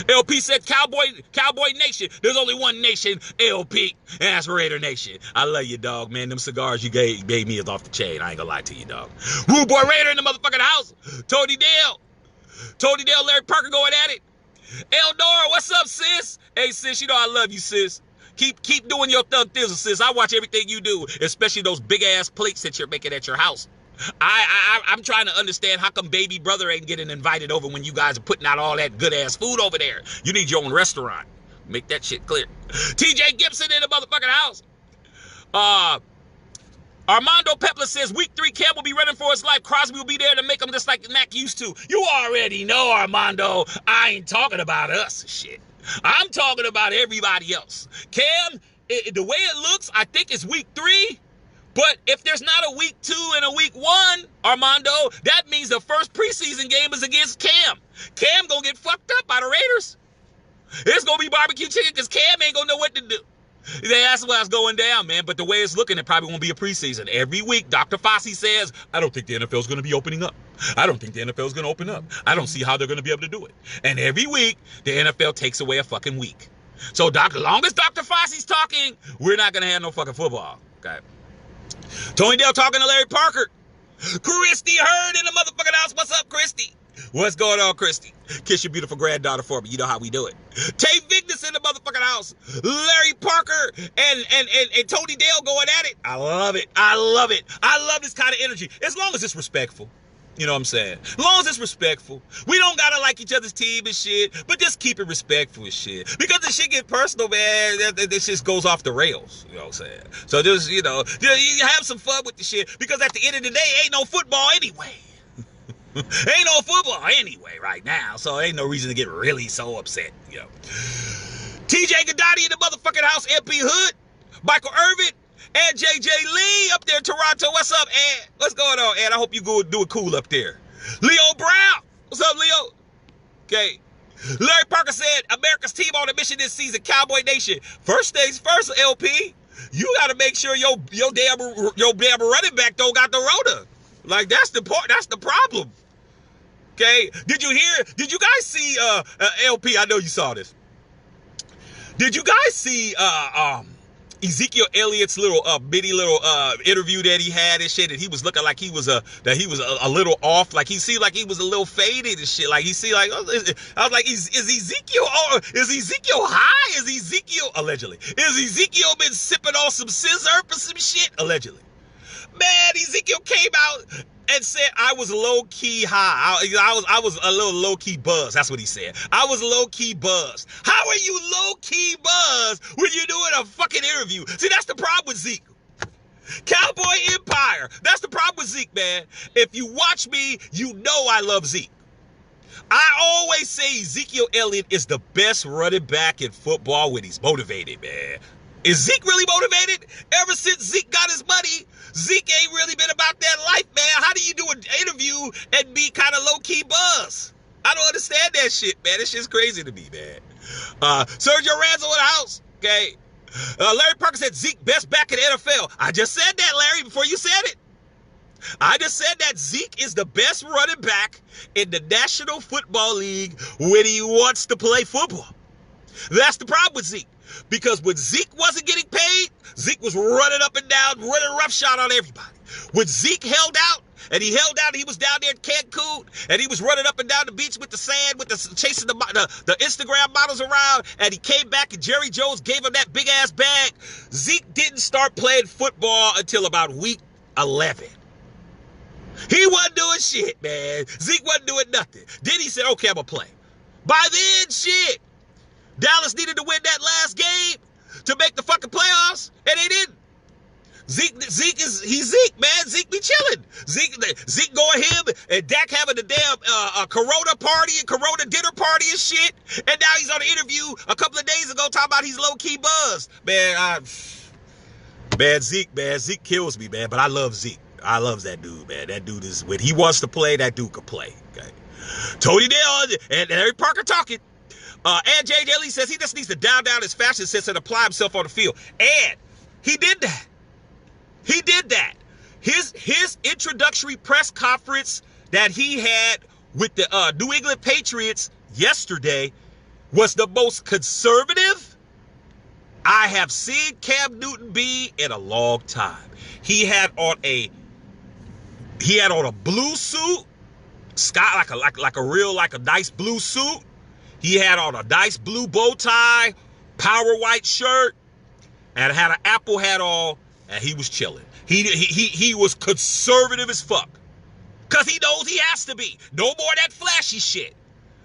LP said Cowboy Nation. There's only one nation, LP, and that's Raider Nation. I love you, dog, man. Them cigars you gave me is off the chain. I ain't gonna lie to you, dog. Rude Boy Raider in the motherfucking house. Tony Dale, Larry Parker going at it. Eldora, what's up, sis? Hey, sis, you know I love you, sis. Keep doing your thumb thizzle, sis. I watch everything you do, especially those big-ass plates that you're making at your house. I'm trying to understand how come baby brother ain't getting invited over when you guys are putting out all that good-ass food over there. You need your own restaurant. Make that shit clear. TJ Gibson in the motherfucking house. Armando Pepler says, week 3, Cam will be running for his life. Crosby will be there to make him just like Mac used to. You already know, Armando. I ain't talking about us. Shit. I'm talking about everybody else. Cam, the way it looks, I think it's week 3. But if there's not a week 2 and a week 1, Armando, that means the first preseason game is against Cam. Cam gonna get fucked up by the Raiders. It's gonna be barbecue chicken because Cam ain't gonna know what to do. That's why it's going down, man. But the way it's looking, it probably won't be a preseason. Every week, Dr. Fossey says, I don't think the NFL is going to be opening up. I don't think the NFL is going to open up. I don't see how they're going to be able to do it. And every week, the NFL takes away a fucking week. So long as Dr. Fossey's talking, we're not going to have no fucking football. Okay. Tony Dale talking to Larry Parker. Christy Hurd in the motherfucking house. What's up, Christy? What's going on, Christy? Kiss your beautiful granddaughter for me. You know how we do it. Tay Vignes in the motherfucking house. Larry Parker and Tony Dale going at it. I love it. I love it. I love this kind of energy. As long as it's respectful. You know what I'm saying? As long as it's respectful. We don't gotta like each other's team and shit, but just keep it respectful and shit. Because the shit get personal, man. This just goes off the rails. You know what I'm saying? So just, you have some fun with the shit. Because at the end of the day, ain't no football anyway. Ain't no football anyway right now, so ain't no reason to get really so upset, you know. TJ Gaddotti in the motherfucking house, MP Hood, Michael Irvin, and JJ Lee up there in Toronto. What's up, Ed? What's going on, Ed? I hope you go do it cool up there. Leo Brown. What's up, Leo? Okay. Larry Parker said, America's team on a mission this season, Cowboy Nation. First things first, LP. You got to make sure your damn running back don't got the rota. Like, that's the problem. Okay? Did you guys see LP? I know you saw this. Did you guys see Ezekiel Elliott's little bitty little interview that he had and shit, and he was looking like he was a little off, like he seemed like he was a little faded and shit, like he see like I was like, is Ezekiel high? Is Ezekiel been sipping on some scissor for some shit? Allegedly. Man, Ezekiel came out and said I was low-key high. I was a little low-key buzzed. That's what he said. I was low-key buzzed. How are you low-key buzzed when you're doing a fucking interview? See, that's the problem with Zeke. Cowboy Empire. That's the problem with Zeke, man. If you watch me, you know I love Zeke. I always say Ezekiel Elliott is the best running back in football when he's motivated, man. Is Zeke really motivated? Ever since Zeke got his money, Zeke ain't really been about that life, man. How do you do an interview and be kind of low-key buzz? I don't understand that shit, man. This shit's crazy to me, man. Sergio Ranzo in the house, okay? Larry Parker said Zeke best back in the NFL. I just said that, Larry, before you said it. I just said that Zeke is the best running back in the National Football League when he wants to play football. That's the problem with Zeke. Because when Zeke wasn't getting paid, Zeke was running up and down, running roughshod on everybody. When Zeke held out and he held down. He was down there in Cancun, and he was running up and down the beach with the sand, chasing the Instagram models around. And he came back, and Jerry Jones gave him that big ass bag. Zeke didn't start playing football until about week 11. He wasn't doing shit, man. Zeke wasn't doing nothing. Then he said, "Okay, I'm gonna play." By then, shit, Dallas needed to win that last game to make the fucking playoffs, and they didn't. He's Zeke, man. Zeke be chilling. Zeke going him and Dak having the damn Corona party and Corona dinner party and shit. And now he's on an interview a couple of days ago talking about he's low-key buzzed. Zeke kills me, man. But I love Zeke. I love that dude, man. That dude is, when he wants to play, that dude can play. Okay. Tony Dale and Eric Parker talking. And J.J. Lee says he just needs to down his fashion sense and apply himself on the field. And he did that. He did that. His introductory press conference that he had with the New England Patriots yesterday was the most conservative I have seen Cam Newton be in a long time. He had on a blue suit, like a nice blue suit. He had on a nice blue bow tie, power white shirt, and had an Apple hat on. And he was chilling. He was conservative as fuck. Because he knows he has to be. No more of that flashy shit.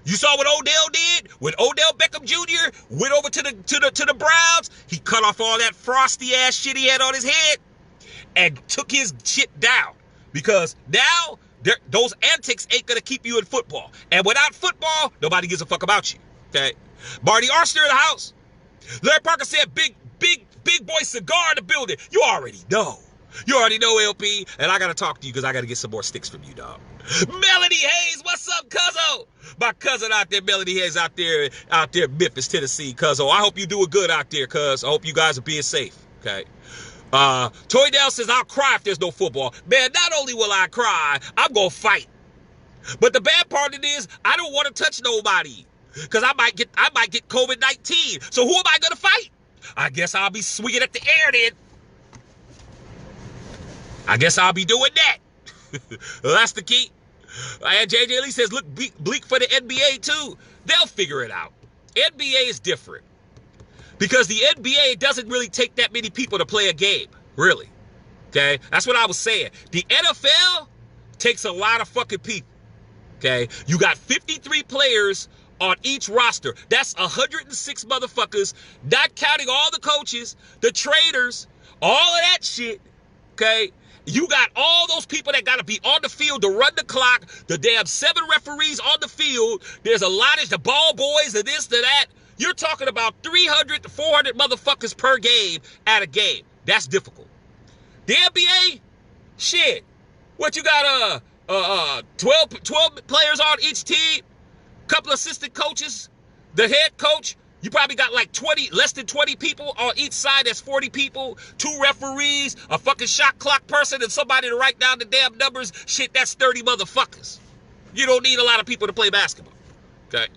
You saw what Odell did? When Odell Beckham Jr. went over to the Browns, he cut off all that frosty ass shit he had on his head and took his shit down. Because now those antics ain't going to keep you in football. And without football, nobody gives a fuck about you. Okay? Marty Arster in the house. Larry Parker said big boy cigar in the building. You already know. You already know, LP. And I got to talk to you because I got to get some more sticks from you, dog. Melody Hayes, what's up, cuzzo? My cousin out there, Melody Hayes, out there in Memphis, Tennessee, cuzzo. I hope you doing good out there, cuz. I hope you guys are being safe, okay? Toy Dell says, I'll cry if there's no football. Man, not only will I cry, I'm going to fight. But the bad part of it is, I don't want to touch nobody because I might get COVID-19. So who am I going to fight? I guess I'll be swinging at the air then. I guess I'll be doing that. Well, that's the key. And JJ Lee says, look bleak for the NBA too. They'll figure it out. NBA is different. Because the NBA doesn't really take that many people to play a game. Really. Okay? That's what I was saying. The NFL takes a lot of fucking people. Okay? You got 53 players on each roster. That's 106 motherfuckers, not counting all the coaches, the traders, all of that shit. Okay? You got all those people that got to be on the field to run the clock, the damn 7 referees on the field. There's a lot of the ball boys, the this, the that. You're talking about 300 to 400 motherfuckers per game at a game. That's difficult. The NBA, shit. What you got, 12 players on each team, couple assistant coaches, the head coach. You probably got like less than 20 people on each side. That's 40 people, 2 referees, a fucking shot clock person, and somebody to write down the damn numbers. Shit, that's 30 motherfuckers. You don't need a lot of people to play basketball. Okay?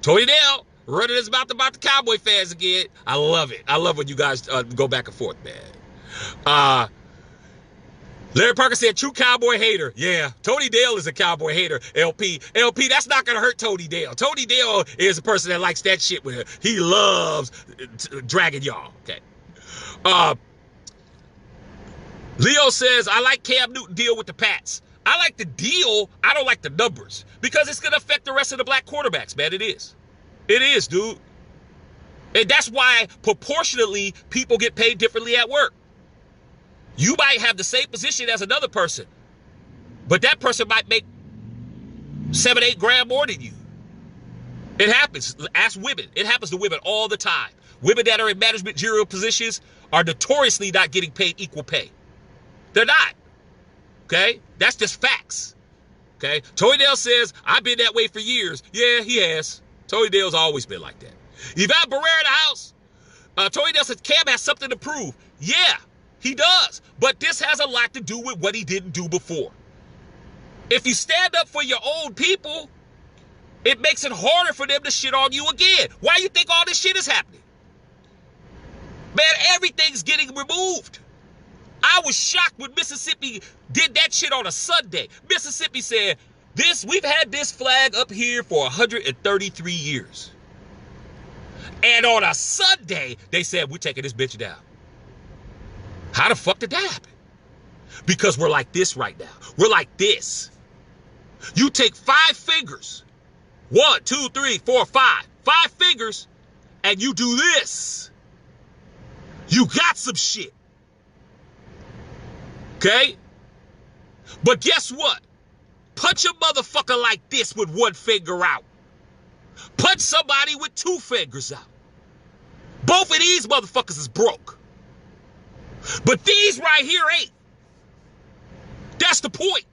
Tony Dale running his mouth about the Cowboy fans again. I love it. I love when you guys go back and forth, man. Larry Parker said, true Cowboy hater. Yeah, Tony Dale is a Cowboy hater, LP. LP, that's not going to hurt Tony Dale. Tony Dale is a person that likes that shit with him. He loves dragging y'all. Okay. Leo says, I like Cam Newton deal with the Pats. I like the deal. I don't like the numbers because it's going to affect the rest of the black quarterbacks, man. It is. It is, dude. And that's why proportionately people get paid differently at work. You might have the same position as another person, but that person might make 7-8 grand more than you. It happens. Ask women. It happens to women all the time. Women that are in managerial positions are notoriously not getting paid equal pay. They're not. Okay? That's just facts. Okay? Tony Dale says, I've been that way for years. Yeah, he has. Tony Dale's always been like that. Yvonne Barrera in the house. Tony Dale says, Cam has something to prove. Yeah. He does, but this has a lot to do with what he didn't do before. If you stand up for your own people, it makes it harder for them to shit on you again. Why do you think all this shit is happening? Man, everything's getting removed. I was shocked when Mississippi did that shit on a Sunday. Mississippi said, we've had this flag up here for 133 years. And on a Sunday, they said, we're taking this bitch down. How the fuck did that happen? Because we're like this right now. We're like this. You take 5 fingers. 1, 2, 3, 4, 5. 5 fingers. And you do this. You got some shit. Okay? But guess what? Punch a motherfucker like this with 1 finger out. Punch somebody with 2 fingers out. Both of these motherfuckers is broke. But these right here ain't. That's the point.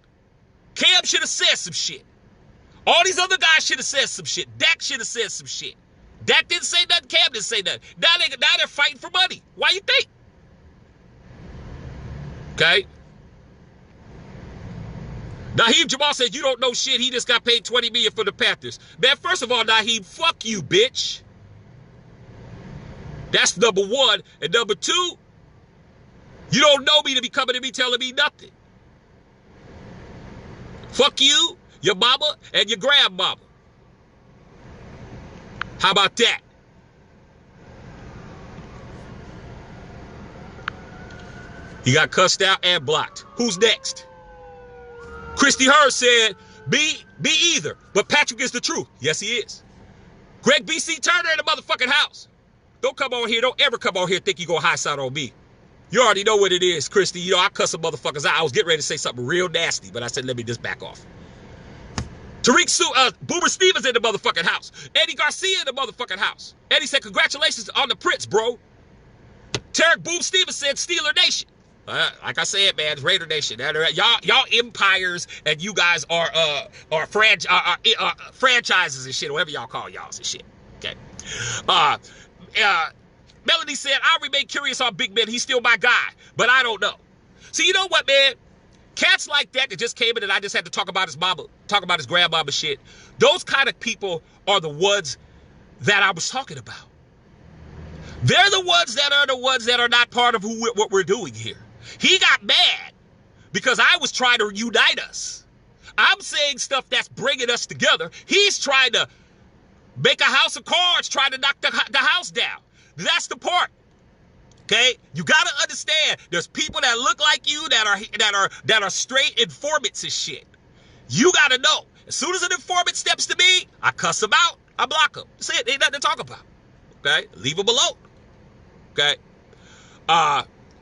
Cam should have said some shit. All these other guys should have said some shit. Dak should have said some shit. Dak didn't say nothing. Cam didn't say nothing. Now they're fighting for money. Why you think? Okay? Naheem Jamal says you don't know shit. He just got paid $20 million for the Panthers. Man, first of all, Naheem, fuck you, bitch. That's number 1. And number 2, you don't know me to be coming to me telling me nothing. Fuck you, your mama, and your grandmama. How about that? He got cussed out and blocked. Who's next? Christy Hurd said, be either, but Patrick is the truth. Yes, he is. Greg B.C. Turner in the motherfucking house. Don't come on here. Don't ever come on here and think you're going to high side on me. You already know what it is, Christy. You know, I cuss some motherfuckers out. I was getting ready to say something real nasty, but I said, let me just back off. Boomer Stevens in the motherfucking house. Eddie Garcia in the motherfucking house. Eddie said, congratulations on the Prince, bro. Tarek Boom Stevens said, Steeler Nation. Like I said, man, it's Raider Nation. Y'all empires, and you guys are franchises and shit, whatever y'all call y'all and shit. Okay. Melody said, I remain curious on Big Ben. He's still my guy, but I don't know. See, you know what, man? Cats like that just came in and I just had to talk about his mama, talk about his grandmama shit. Those kind of people are the ones that I was talking about. They're the ones that are not part of what we're doing here. He got mad because I was trying to unite us. I'm saying stuff that's bringing us together. He's trying to make a house of cards, trying to knock the house down. That's the part. Okay? You got to understand there's people that look like you that are straight informants and shit. You got to know. As soon as an informant steps to me, I cuss them out. I block them. That's it. Ain't nothing to talk about. Okay? Leave them alone. Okay?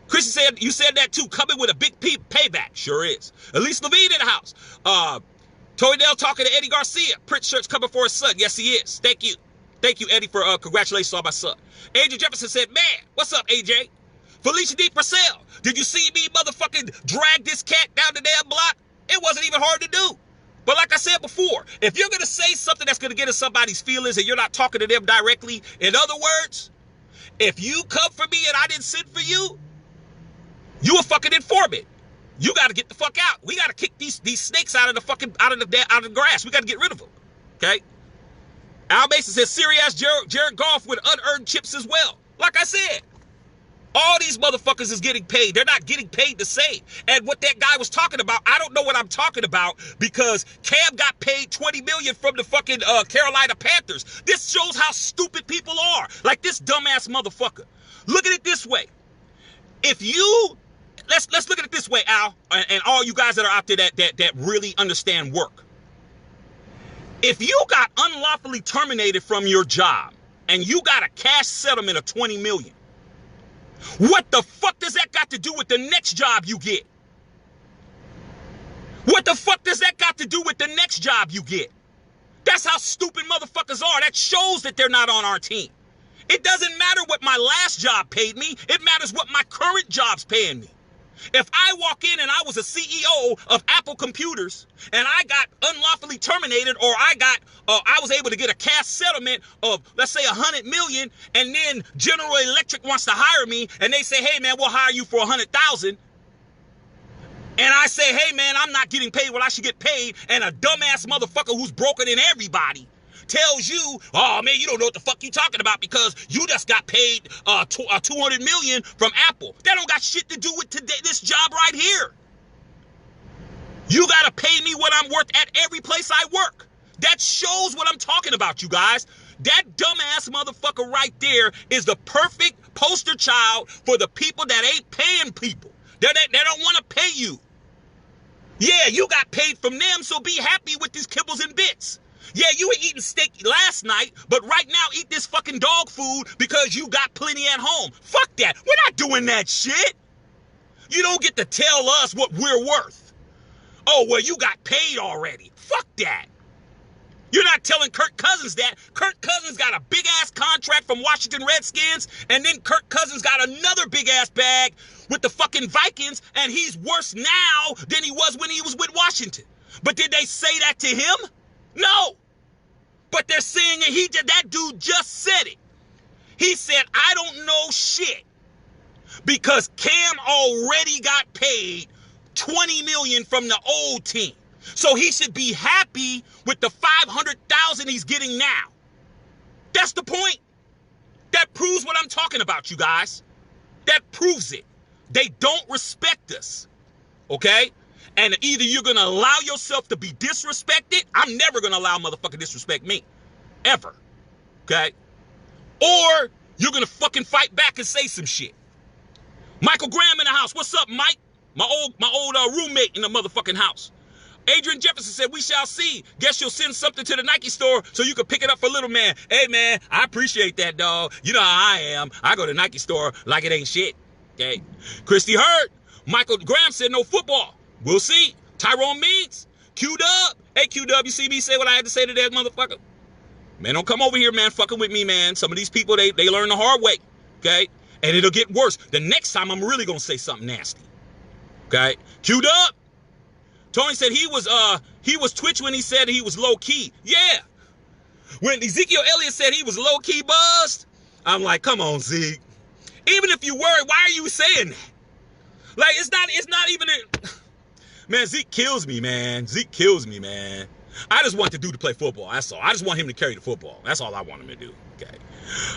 Christian said, you said that too. Coming with a big payback. Sure is. Elise Levine in the house. Tony Dell talking to Eddie Garcia. Prince Church coming for his son. Yes, he is. Thank you. Thank you, Eddie, for congratulations on my son. AJ Jefferson said, man, what's up, AJ? Felicia D. Purcell, did you see me motherfucking drag this cat down the damn block? It wasn't even hard to do. But like I said before, if you're going to say something that's going to get in somebody's feelings and you're not talking to them directly, in other words, if you come for me and I didn't send for you, you a fucking informant. You got to get the fuck out. We got to kick these snakes out of the grass. We got to get rid of them. Okay? Al Mason says, serious Jared Goff with unearned chips as well. Like I said, all these motherfuckers is getting paid. They're not getting paid the same. And what that guy was talking about, I don't know what I'm talking about because Cam got paid $20 million from the fucking Carolina Panthers. This shows how stupid people are. Like this dumbass motherfucker. Look at it this way. If you, let's look at it this way, Al, and all you guys that are out there that really understand work. If you got unlawfully terminated from your job and you got a cash settlement of $20 million, what the fuck does that got to do with the next job you get? What the fuck does that got to do with the next job you get? That's how stupid motherfuckers are. That shows that they're not on our team. It doesn't matter what my last job paid me. It matters what my current job's paying me. If I walk in and I was a CEO of Apple Computers and I got unlawfully terminated or I was able to get a cash settlement of, let's say, $100 million, and then General Electric wants to hire me and they say, hey, man, we'll hire you for $100,000. And I say, hey, man, I'm not getting paid what I should get paid. And a dumbass motherfucker who's broken in everybody tells you, oh man, you don't know what the fuck you talking about because you just got paid $200 million from Apple. That don't got shit to do with today, this job right here. You gotta pay me what I'm worth at every place I work. That shows what I'm talking about, you guys. That dumbass motherfucker right there is the perfect poster child for the people that ain't paying people. They don't want to pay you. Yeah, you got paid from them, so be happy with these kibbles and bits. Yeah, you were eating steak last night, but right now eat this fucking dog food because you got plenty at home. Fuck that. We're not doing that shit. You don't get to tell us what we're worth. Oh, well, you got paid already. Fuck that. You're not telling Kirk Cousins that. Kirk Cousins got a big-ass contract from Washington Redskins, and then Kirk Cousins got another big-ass bag with the fucking Vikings, and he's worse now than he was when he was with Washington. But did they say that to him? No. But they're saying it. That dude just said it. He said, I don't know shit because Cam already got paid $20 million from the old team. So he should be happy with the $500,000 he's getting now. That's the point. That proves what I'm talking about, you guys. That proves it. They don't respect us. Okay? And either you're going to allow yourself to be disrespected. I'm never going to allow a motherfucker disrespect me. Ever. Okay? Or you're going to fucking fight back and say some shit. Michael Graham in the house. What's up, Mike? My old roommate in the motherfucking house. Adrian Jefferson said, we shall see. Guess you'll send something to the Nike store so you can pick it up for little man. Hey, man, I appreciate that, dog. You know how I am. I go to Nike store like it ain't shit. Okay. Christy Hurd. Michael Graham said no football. We'll see. Tyrone Means. Q-Dub. Hey, Q-Dub, you see me say what I had to say to that motherfucker? Man, don't come over here, man, fucking with me, man. Some of these people, they learn the hard way. Okay. And it'll get worse. The next time I'm really going to say something nasty. Okay. Q-Dub. Tony said he was Twitch when he said he was low-key. Yeah. When Ezekiel Elliott said he was low-key buzzed, I'm like, come on, Zeke. Even if you worried, why are you saying that? Like, it's not even Man, Zeke kills me, man. Zeke kills me, man. I just want the dude to play football. That's all. I just want him to carry the football. That's all I want him to do. Okay.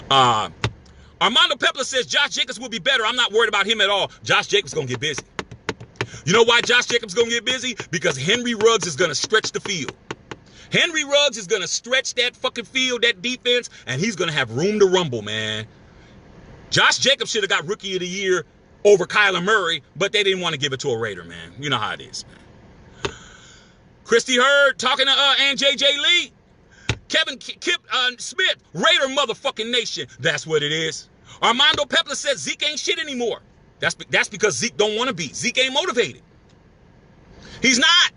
Armando Pepler says Josh Jacobs will be better. I'm not worried about him at all. Josh Jacobs going to get busy. You know why Josh Jacobs going to get busy? Because Henry Ruggs is going to stretch the field. Henry Ruggs is going to stretch that fucking field, that defense, and he's going to have room to rumble, man. Josh Jacobs should have got Rookie of the Year over Kyler Murray, but they didn't want to give it to a Raider, man. You know how it is, man. Christy Hurd talking to and JJ Lee. Kevin Smith, Raider motherfucking nation. That's what it is. Armando Pepler says Zeke ain't shit anymore. That's because Zeke don't want to be. Zeke ain't motivated. He's not.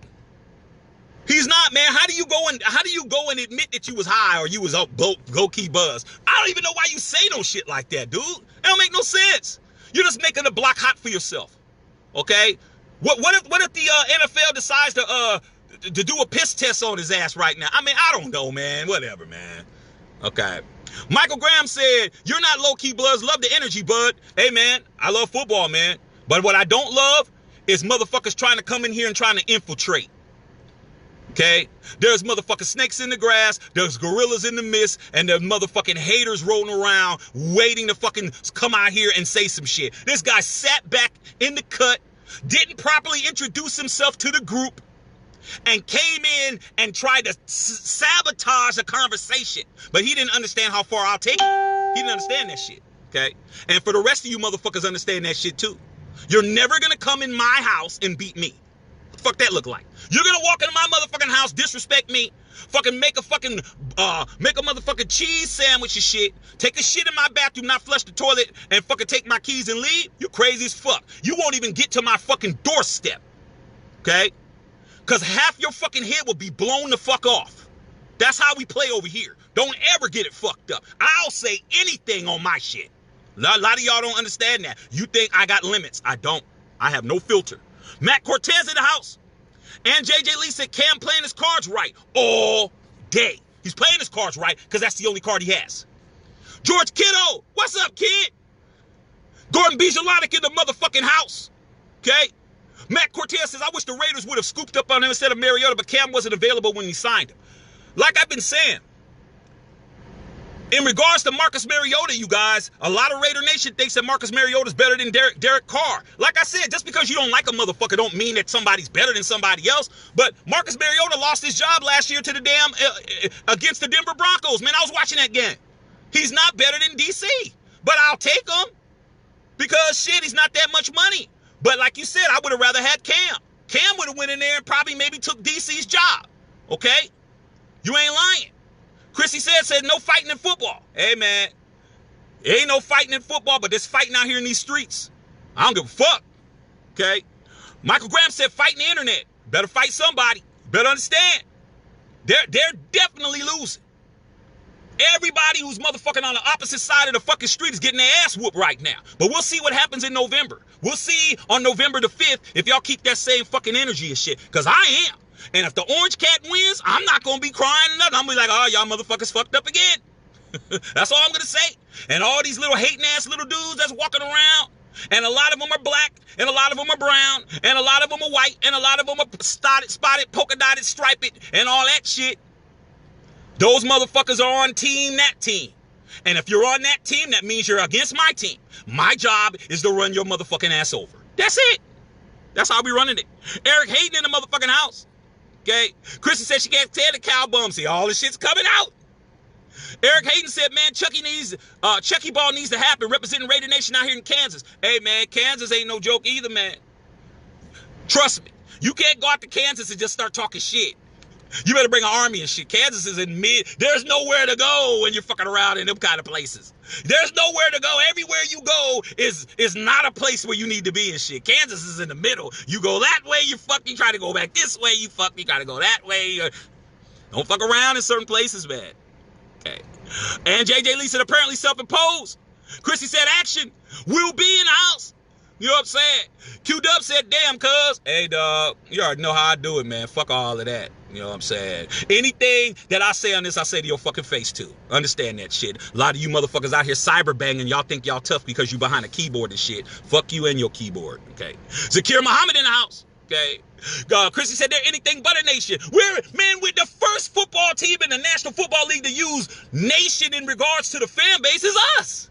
He's not, man. How do you go and admit that you was high or you was up low-key buzz? I don't even know why you say no shit like that, dude. It don't make no sense. You're just making the block hot for yourself. Okay? What if the NFL decides to do a piss test on his ass right now? I mean, I don't know, man. Whatever, man. Okay. Michael Graham said, you're not low-key bloods. Love the energy, bud. Hey, man, I love football, man. But what I don't love is motherfuckers trying to come in here and trying to infiltrate. Okay? There's motherfucking snakes in the grass. There's gorillas in the mist. And there's motherfucking haters rolling around waiting to fucking come out here and say some shit. This guy sat back in the cut, didn't properly introduce himself to the group, and came in and tried to sabotage a conversation. But he didn't understand how far I'll take it. He didn't understand that shit, okay? And for the rest of you motherfuckers understand that shit too. You're never gonna come in my house and beat me. What the fuck that look like? You're gonna walk into my motherfucking house, disrespect me, fucking make a motherfucking cheese sandwich and shit, take a shit in my bathroom, not flush the toilet, and fucking take my keys and leave? You crazy as fuck. You won't even get to my fucking doorstep, okay? Because half your fucking head will be blown the fuck off. That's how we play over here. Don't ever get it fucked up. I'll say anything on my shit. A lot of y'all don't understand that. You think I got limits. I don't. I have no filter. Matt Cortez in the house. And JJ Lee said Cam playing his cards right all day. He's playing his cards right because that's the only card he has. George Kittle. What's up, kid? Gordon Bijalonic in the motherfucking house. Okay? Matt Cortez says, I wish the Raiders would have scooped up on him instead of Mariota, but Cam wasn't available when he signed him. Like I've been saying, In regards to Marcus Mariota, you guys, a lot of Raider Nation thinks that Marcus Mariota is better than Derek Carr. Like I said, just because you don't like a motherfucker don't mean that somebody's better than somebody else. But Marcus Mariota lost his job last year to the damn against the Denver Broncos. Man, I was watching that game. He's not better than DC, but I'll take him because shit, he's not that much money. But like you said, I would have rather had Cam. Cam would have went in there and probably maybe took DC's job. Okay, you ain't lying. Chrissy said no fighting in football. Hey, man, ain't no fighting in football, but there's fighting out here in these streets. I don't give a fuck, okay? Michael Graham said fight in the internet. Better fight somebody. Better understand. They're definitely losing. Everybody who's motherfucking on the opposite side of the fucking street is getting their ass whooped right now. But we'll see what happens in November. We'll see on November the 5th if y'all keep that same fucking energy and shit, because I am. And if the Orange Cat wins, I'm not going to be crying or nothing. I'm going to be like, oh, y'all motherfuckers fucked up again. That's all I'm going to say. And all these little hating ass little dudes that's walking around, and a lot of them are black, and a lot of them are brown, and a lot of them are white, and a lot of them are spotted, polka dotted, striped, and all that shit. Those motherfuckers are on that team. And if you're on that team, that means you're against my team. My job is to run your motherfucking ass over. That's it. That's how we running it. Eric Hayden in the motherfucking house. Okay, Chrissy said she can't stand the cow bum. See, all this shit's coming out. Eric Hayden said, man, Chucky ball needs to happen, representing Raider Nation out here in Kansas. Hey, man, Kansas ain't no joke either, man. Trust me. You can't go out to Kansas and just start talking shit. You better bring an army and shit. Kansas is in mid. There's nowhere to go when you're fucking around in them kind of places. There's nowhere to go. Everywhere you go is not a place where you need to be and shit. Kansas is in the middle. You go that way, you try to go back this way, you try to go that way. Don't fuck around in certain places, man. Okay. And JJ Lee said apparently self-imposed. Chrissy said action will be in the house. You know what I'm saying? Q-Dub said, damn, cuz. Hey, dog, you already know how I do it, man. Fuck all of that. You know what I'm saying? Anything that I say on this, I say to your fucking face, too. Understand that shit. A lot of you motherfuckers out here cyber banging, y'all think y'all tough because you behind a keyboard and shit. Fuck you and your keyboard, okay? Zakir Muhammad in the house, okay? Chrissy said they're anything but a nation. We're the first football team in the National Football League to use nation in regards to the fan base is us.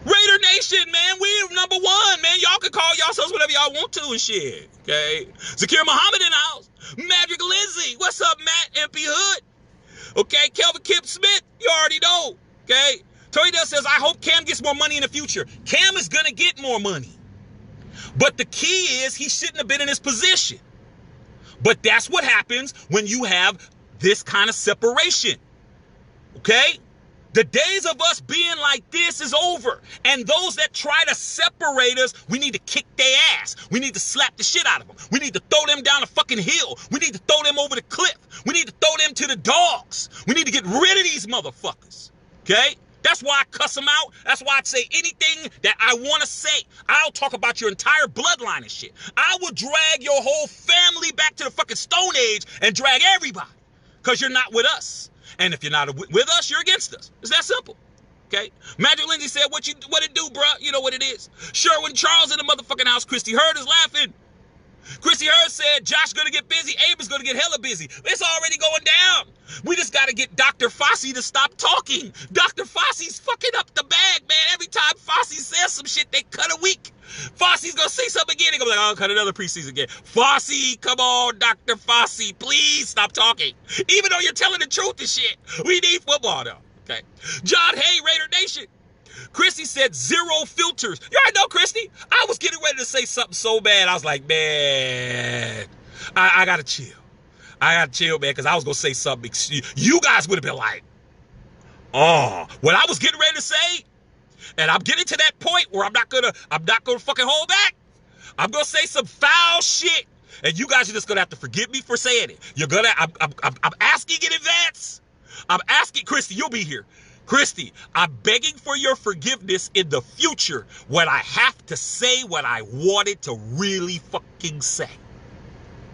Raider Nation, man, we're number one, man. Y'all can call yourselves whatever y'all want to and shit, okay? Zakir Muhammad in the house. Magic Lizzie, what's up, Matt? MP Hood. Okay, Kelvin Kip Smith, you already know, okay? Tony Dell says, I hope Cam gets more money in the future. Cam is going to get more money. But the key is he shouldn't have been in this position. But that's what happens when you have this kind of separation, okay? The days of us being like this is over. And those that try to separate us, we need to kick their ass. We need to slap the shit out of them. We need to throw them down a fucking hill. We need to throw them over the cliff. We need to throw them to the dogs. We need to get rid of these motherfuckers. Okay? That's why I cuss them out. That's why I say anything that I want to say. I'll talk about your entire bloodline and shit. I will drag your whole family back to the fucking Stone Age and drag everybody. Because you're not with us. And if you're not with us, you're against us. It's that simple. Okay? Magic Lindsay said, what it do, bruh? You know what it is. Sherwin Charles in the motherfucking house. Christy Hurd is laughing. Christy Hurd said, Josh gonna get busy. Abe is gonna get hella busy. It's already going down. We just gotta get Dr. Fossey to stop talking. Dr. Fossey's fucking up the bag, man. Every time Fossey says some shit, they cut a week. Fossey's gonna say something again. They're gonna be like, oh, cut another preseason again. Fossey, come on, Dr. Fossey, please stop talking. Even though you're telling the truth and shit. We need football, though. Okay. John Hay, Raider Nation. Christy said 0 filters. You already know, Christy. I was getting ready to say something so bad. I was like, man, I gotta chill. I gotta chill, man, because I was gonna say something. You guys would have been like, oh, what I was getting ready to say. And I'm getting to that point where I'm not gonna fucking hold back. I'm gonna say some foul shit, and you guys are just gonna have to forgive me for saying it. I'm asking in advance. I'm asking, Christy, you'll be here. Christy, I'm begging for your forgiveness in the future when I have to say what I wanted to really fucking say.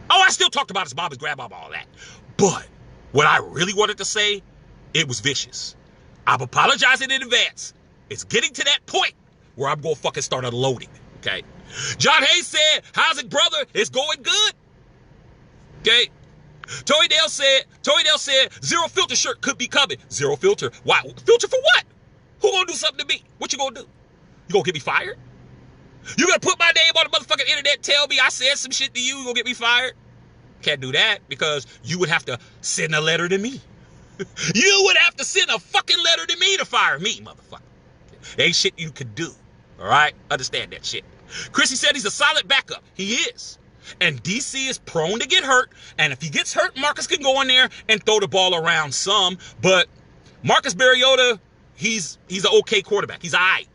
Oh, I still talked about his mom, his grandmama, all that. But what I really wanted to say, it was vicious. I'm apologizing in advance. It's getting to that point where I'm going to fucking start unloading, okay? John Hayes said, how's it, brother? It's going good, okay? Tory Dale said, zero filter shirt could be coming. Zero filter. Why? Filter for what? Who gonna do something to me? What you gonna do? You gonna get me fired? You gonna put my name on the motherfucking internet and tell me I said some shit to you, you gonna get me fired? Can't do that because you would have to send a letter to me. You would have to send a fucking letter to me to fire me, motherfucker. There ain't shit you could do. All right? Understand that shit. Chrissy said he's a solid backup. He is. And DC is prone to get hurt. And if he gets hurt, Marcus can go in there and throw the ball around some. But Marcus Mariota, he's an okay quarterback. He's all right.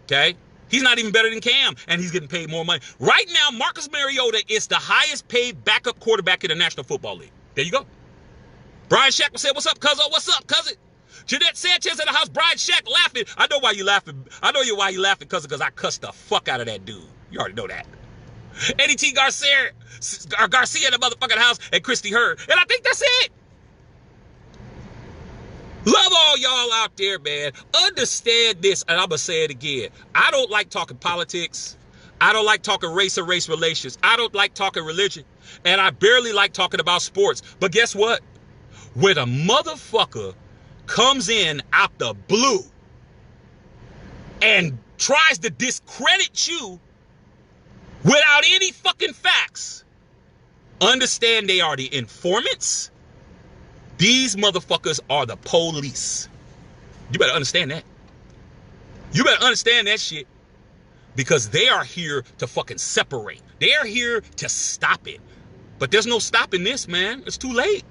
Okay? He's not even better than Cam, and he's getting paid more money. Right now, Marcus Mariota is the highest paid backup quarterback in the National Football League. There you go. Brian Shack said, what's up, cuzzo? What's up, cousin? Jeanette Sanchez in the house. Brian Shack laughing. I know why you laughing. I know why you laughing, cousin, because I cussed the fuck out of that dude. You already know that. Eddie T. Garcia in the motherfucking house, and Christy Hurd. And I think that's it. Love all y'all out there, man. Understand this, and I'm going to say it again. I don't like talking politics. I don't like talking race or race relations. I don't like talking religion. And I barely like talking about sports. But guess what? When a motherfucker comes in out the blue and tries to discredit you without any fucking facts, understand they are the informants. These motherfuckers are the police. You better understand that. You better understand that shit. Because they are here to fucking separate. They are here to stop it. But there's no stopping this, man. It's too late.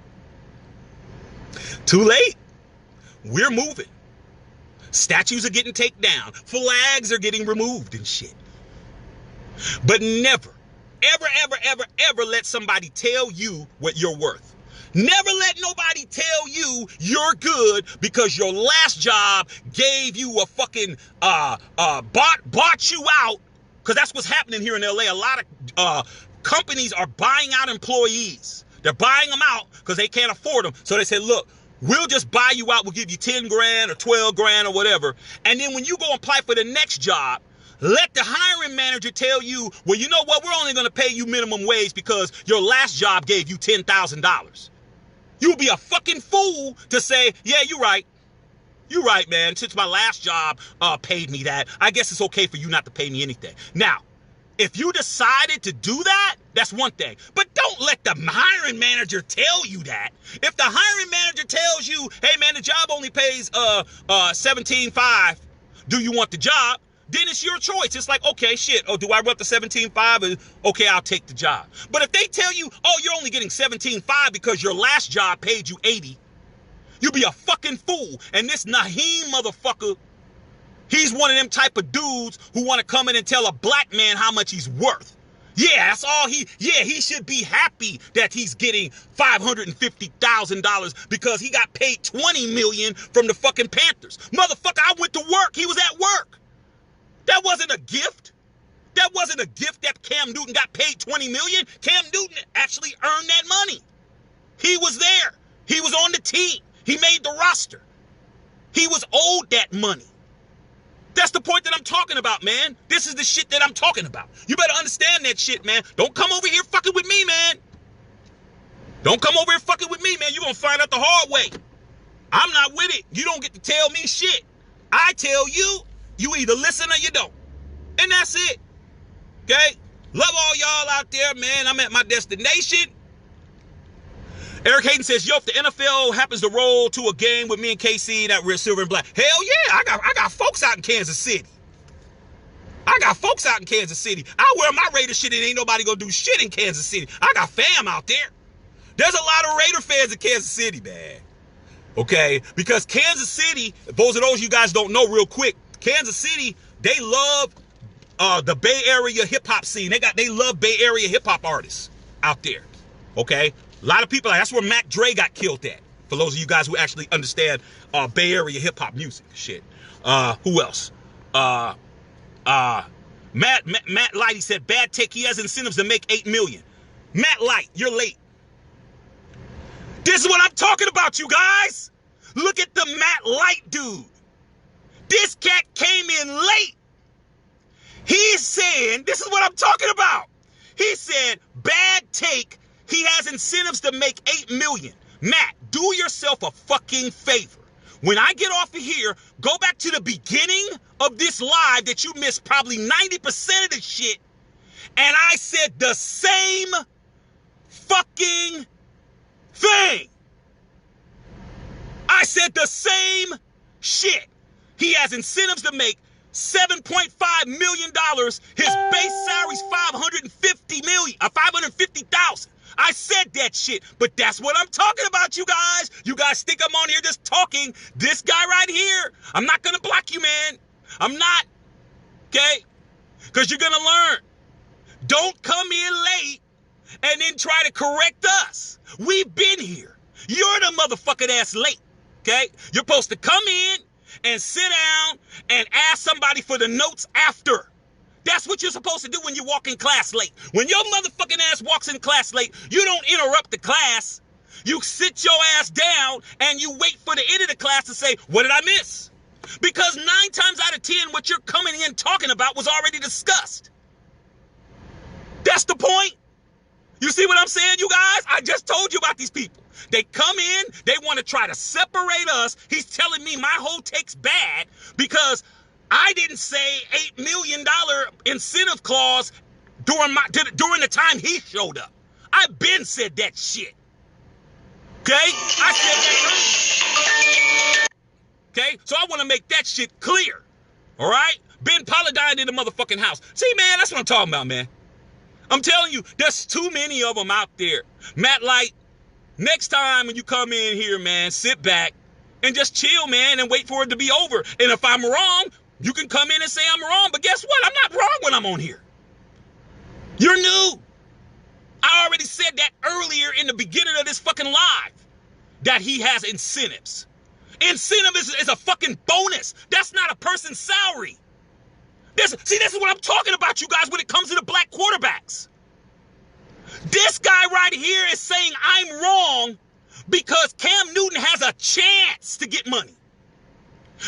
Too late. We're moving. Statues are getting taken down. Flags are getting removed and shit. But never, ever let somebody tell you what you're worth. Never let nobody tell you you're good because your last job gave you a fucking bought you out, because that's what's happening here in LA. A lot of companies are buying out employees. They're buying them out because they can't afford them. So they said, look, we'll just buy you out. We'll give you 10 grand or 12 grand or whatever. And then when you go apply for the next job, let the hiring manager tell you, well, you know what? We're only going to pay you minimum wage because your last job gave you $10,000. You'll be a fucking fool to say, yeah, you're right. You're right, man. Since my last job paid me that, I guess it's okay for you not to pay me anything. Now, if you decided to do that, that's one thing. But don't let the hiring manager tell you that. If the hiring manager tells you, hey, man, the job only pays $17,500, do you want the job? Then it's your choice. It's like, okay, shit. Oh, do I want the $17,500? Okay, I'll take the job. But if they tell you, oh, you're only getting $17,500 because your last job paid you $80,000, you'll be a fucking fool. And this Naheem motherfucker, he's one of them type of dudes who want to come in and tell a black man how much he's worth. Yeah, that's all he should be happy that he's getting $550,000 because he got paid $20 million from the fucking Panthers. Motherfucker, I went to work. He was at work. That wasn't a gift. That wasn't a gift that Cam Newton got paid $20 million. Cam Newton actually earned that money. He was there. He was on the team. He made the roster. He was owed that money. That's the point that I'm talking about, man. This is the shit that I'm talking about. You better understand that shit, man. Don't come over here fucking with me, man. Don't come over here fucking with me, man. You're going to find out the hard way. I'm not with it. You don't get to tell me shit. I tell you. You either listen or you don't. And that's it. Okay? Love all y'all out there, man. I'm at my destination. Eric Hayden says, yo, if the NFL happens to roll to a game with me and KC, that we're silver and black. Hell yeah. I got folks out in Kansas City. I wear my Raider shit and ain't nobody gonna do shit in Kansas City. I got fam out there. There's a lot of Raider fans in Kansas City, man. Okay? Because Kansas City, those of those you guys don't know real quick, Kansas City, they love the Bay Area hip-hop scene. They love Bay Area hip-hop artists out there, okay? A lot of people, that's where Mac Dre got killed at, for those of you guys who actually understand Bay Area hip-hop music shit. Who else? Matt Light, he said, bad take, he has incentives to make $8 million. Matt Light, you're late. This is what I'm talking about, you guys. Look at the Matt Light dude. This cat came in late. He's saying, this is what I'm talking about. He said, bad take. He has incentives to make $8 million. Matt, do yourself a fucking favor. When I get off of here, go back to the beginning of this live that you missed probably 90% of the shit. And I said the same fucking thing. I said the same shit. He has incentives to make $7.5 million. His base salary's $550,000. I said that shit, but that's what I'm talking about, you guys. You guys think I'm on here just talking. This guy right here, I'm not going to block you, man. I'm not, okay? Because you're going to learn. Don't come in late and then try to correct us. We've been here. You're the motherfucking ass late, okay? You're supposed to come in and sit down and ask somebody for the notes after. That's what you're supposed to do when you walk in class late. When your motherfucking ass walks in class late, you don't interrupt the class. You sit your ass down and you wait for the end of the class to say, what did I miss? Because 9 times out of 10, what you're coming in talking about was already discussed. That's the point. You see what I'm saying, you guys? I just told you about these people. They come in, they want to try to separate us. He's telling me my whole take's bad because I didn't say $8 million incentive clause during the time he showed up. I've been said that shit. Okay? I said that. Okay? So I want to make that shit clear. All right? Ben Polydine in the motherfucking house. See, man, that's what I'm talking about, man. I'm telling you, there's too many of them out there. Matt Light, next time when you come in here, man, sit back and just chill, man, and wait for it to be over. And if I'm wrong, you can come in and say I'm wrong, but guess what? I'm not wrong when I'm on here. You're new. I already said that earlier in the beginning of this fucking live, that he has incentives. Incentive is a fucking bonus. That's not a person's salary. This is what I'm talking about, you guys, when it comes to the black quarterbacks. This guy right here is saying I'm wrong because Cam Newton has a chance to get money.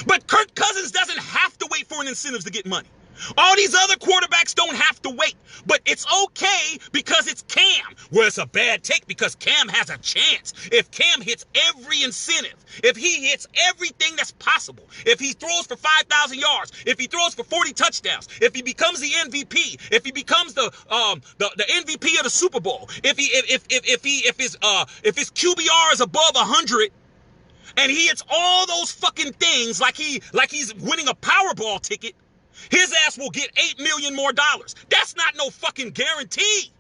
But Kirk Cousins doesn't have to wait for an incentives to get money. All these other quarterbacks don't have to wait. But it's okay because it's Cam. Well, it's a bad take because Cam has a chance. If Cam hits every incentive, if he hits everything that's possible, if he throws for 5,000 yards, if he throws for 40 touchdowns, if he becomes the MVP, if he becomes the MVP of the Super Bowl, if his QBR is above 100, and he hits all those fucking things like he's winning a Powerball ticket, his ass will get $8 million more. That's not no fucking guarantee.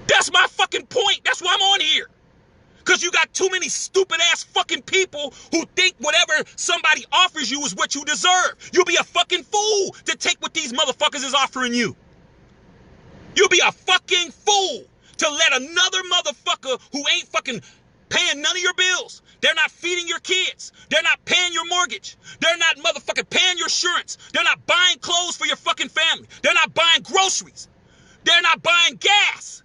That's my fucking point. That's why I'm on here. Because you got too many stupid ass fucking people who think whatever somebody offers you is what you deserve. You'll be a fucking fool to take what these motherfuckers is offering you. You'll be a fucking fool to let another motherfucker who ain't fucking paying none of your bills. They're not feeding your kids. They're not paying your mortgage. They're not motherfucking paying your insurance. They're not buying clothes for your fucking family. They're not buying groceries. They're not buying gas.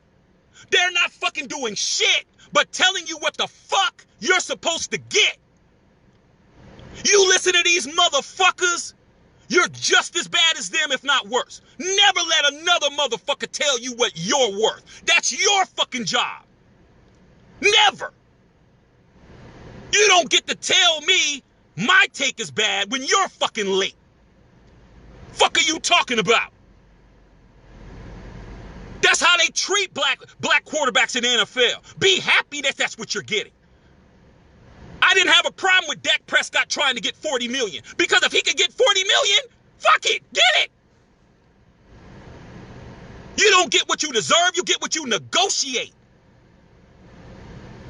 They're not fucking doing shit but telling you what the fuck you're supposed to get. You listen to these motherfuckers, you're just as bad as them, if not worse. Never let another motherfucker tell you what you're worth. That's your fucking job. Never. You don't get to tell me my take is bad when you're fucking late. Fuck are you talking about? That's how they treat black quarterbacks in the NFL. Be happy that that's what you're getting. I didn't have a problem with Dak Prescott trying to get $40 million. Because if he could get $40 million, fuck it, get it. You don't get what you deserve, you get what you negotiate.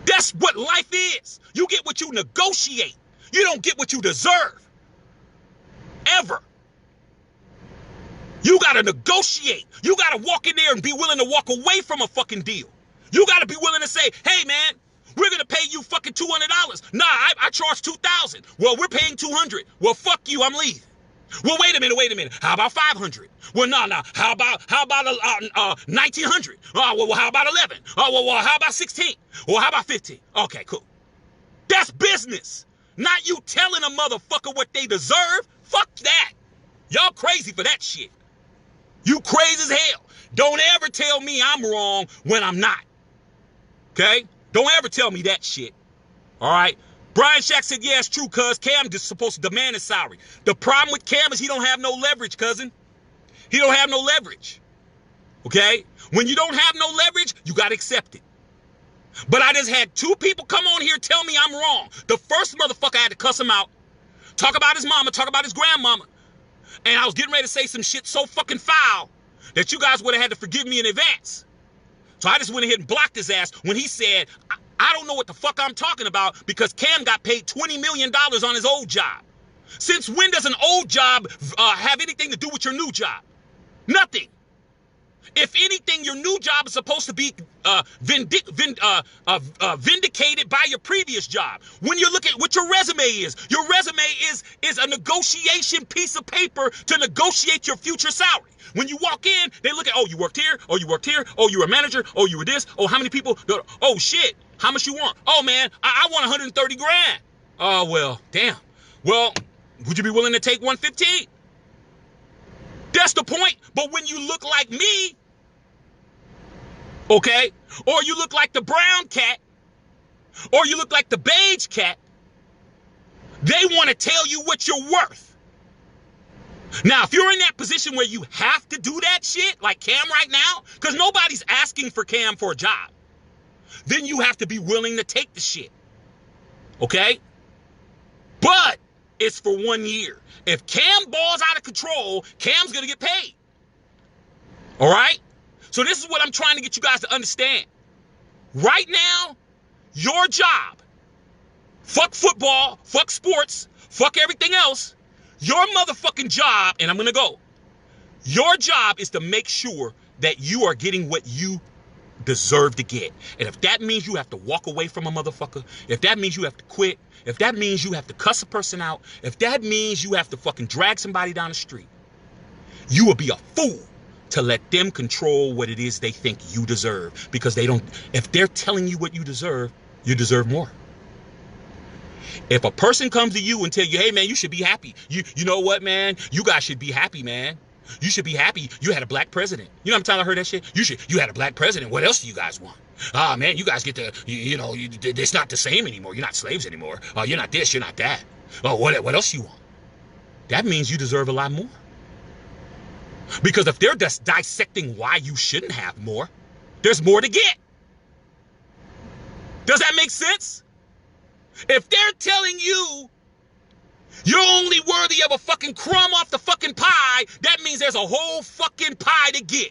That's what life is. You get what you negotiate. You don't get what you deserve. Ever. You gotta negotiate. You gotta walk in there and be willing to walk away from a fucking deal. You gotta be willing to say, hey man, we're gonna pay you fucking $200. Nah, I charge $2,000. Well, we're paying $200. Well, fuck you, I'm leaving. Well, wait a minute. How about $500? Well, no. How about 1,900? Well, how about 11? Well, how about 16? Well, how about 15? Okay, cool. That's business. Not you telling a motherfucker what they deserve. Fuck that. Y'all crazy for that shit. You crazy as hell. Don't ever tell me I'm wrong when I'm not. Okay? Don't ever tell me that shit. All right? Brian Shack said, yeah, it's true, cuz Cam just supposed to demand his salary. The problem with Cam is he don't have no leverage, cousin. He don't have no leverage. Okay? When you don't have no leverage, you got to accept it. But I just had two people come on here tell me I'm wrong. The first motherfucker, I had to cuss him out. Talk about his mama, talk about his grandmama. And I was getting ready to say some shit so fucking foul that you guys would have had to forgive me in advance. So I just went ahead and blocked his ass when he said, I don't know what the fuck I'm talking about because Cam got paid $20 million on his old job. Since when does an old job have anything to do with your new job? Nothing. If anything, your new job is supposed to be vindicated by your previous job. When you look at what your resume is is a negotiation piece of paper to negotiate your future salary. When you walk in, they look at, oh, you worked here, oh, you worked here, oh, you were a manager, oh, you were this, oh, how many people, oh, shit, how much you want? Oh, man, I want 130 grand. Oh, well, damn. Well, would you be willing to take 115? That's the point. But when you look like me, okay, or you look like the brown cat, or you look like the beige cat, they want to tell you what you're worth. Now, if you're in that position where you have to do that shit, like Cam right now, because nobody's asking for Cam for a job, then you have to be willing to take the shit. Okay? But it's for 1 year. If Cam balls out of control, Cam's going to get paid. All right? So this is what I'm trying to get you guys to understand. Right now, your job, fuck football, fuck sports, fuck everything else, your motherfucking job, and I'm going to go, your job is to make sure that you are getting what you deserve to get. And if that means you have to walk away from a motherfucker, if that means you have to quit, if that means you have to cuss a person out, if that means you have to fucking drag somebody down the street, you will be a fool to let them control what it is they think you deserve. Because they don't, if they're telling you what you deserve more. If a person comes to you and tell you, hey man, you should be happy. You know what, man? You guys should be happy, man. You should be happy. You had a black president. You know how many times I heard that shit? You had a black president. What else do you guys want? Ah, man, you guys get to, it's not the same anymore. You're not slaves anymore. You're not this, you're not that. Oh, what else you want? That means you deserve a lot more. Because if they're just dissecting why you shouldn't have more, there's more to get. Does that make sense? If they're telling you you're only worthy of a fucking crumb off the fucking pie, that means there's a whole fucking pie to get.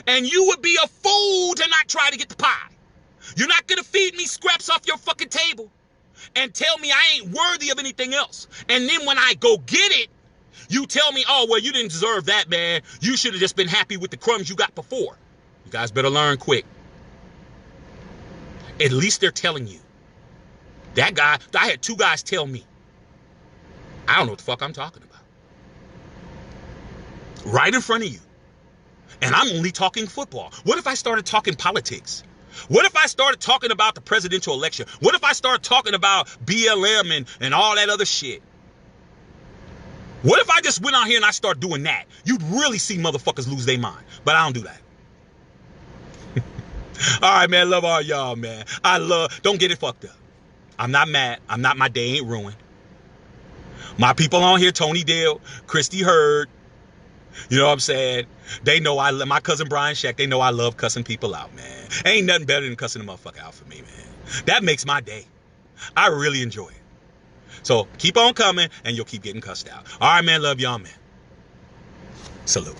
And you would be a fool to not try to get the pie. You're not going to feed me scraps off your fucking table and tell me I ain't worthy of anything else. And then when I go get it, you tell me, oh, well, you didn't deserve that, man. You should have just been happy with the crumbs you got before. You guys better learn quick. At least they're telling you. That guy, I had two guys tell me, I don't know what the fuck I'm talking about. Right in front of you. And I'm only talking football. What if I started talking politics? What if I started talking about the presidential election? What if I started talking about BLM and all that other shit? What if I just went out here and I start doing that? You'd really see motherfuckers lose their mind. But I don't do that. All right, man. Love all y'all, man. Don't get it fucked up. I'm not mad. My day ain't ruined. My people on here, Tony Dale, Christy Hurd, you know what I'm saying? They know my cousin Brian Shack, they know I love cussing people out, man. Ain't nothing better than cussing a motherfucker out for me, man. That makes my day. I really enjoy it. So keep on coming and you'll keep getting cussed out. All right, man. Love y'all, man. Salute.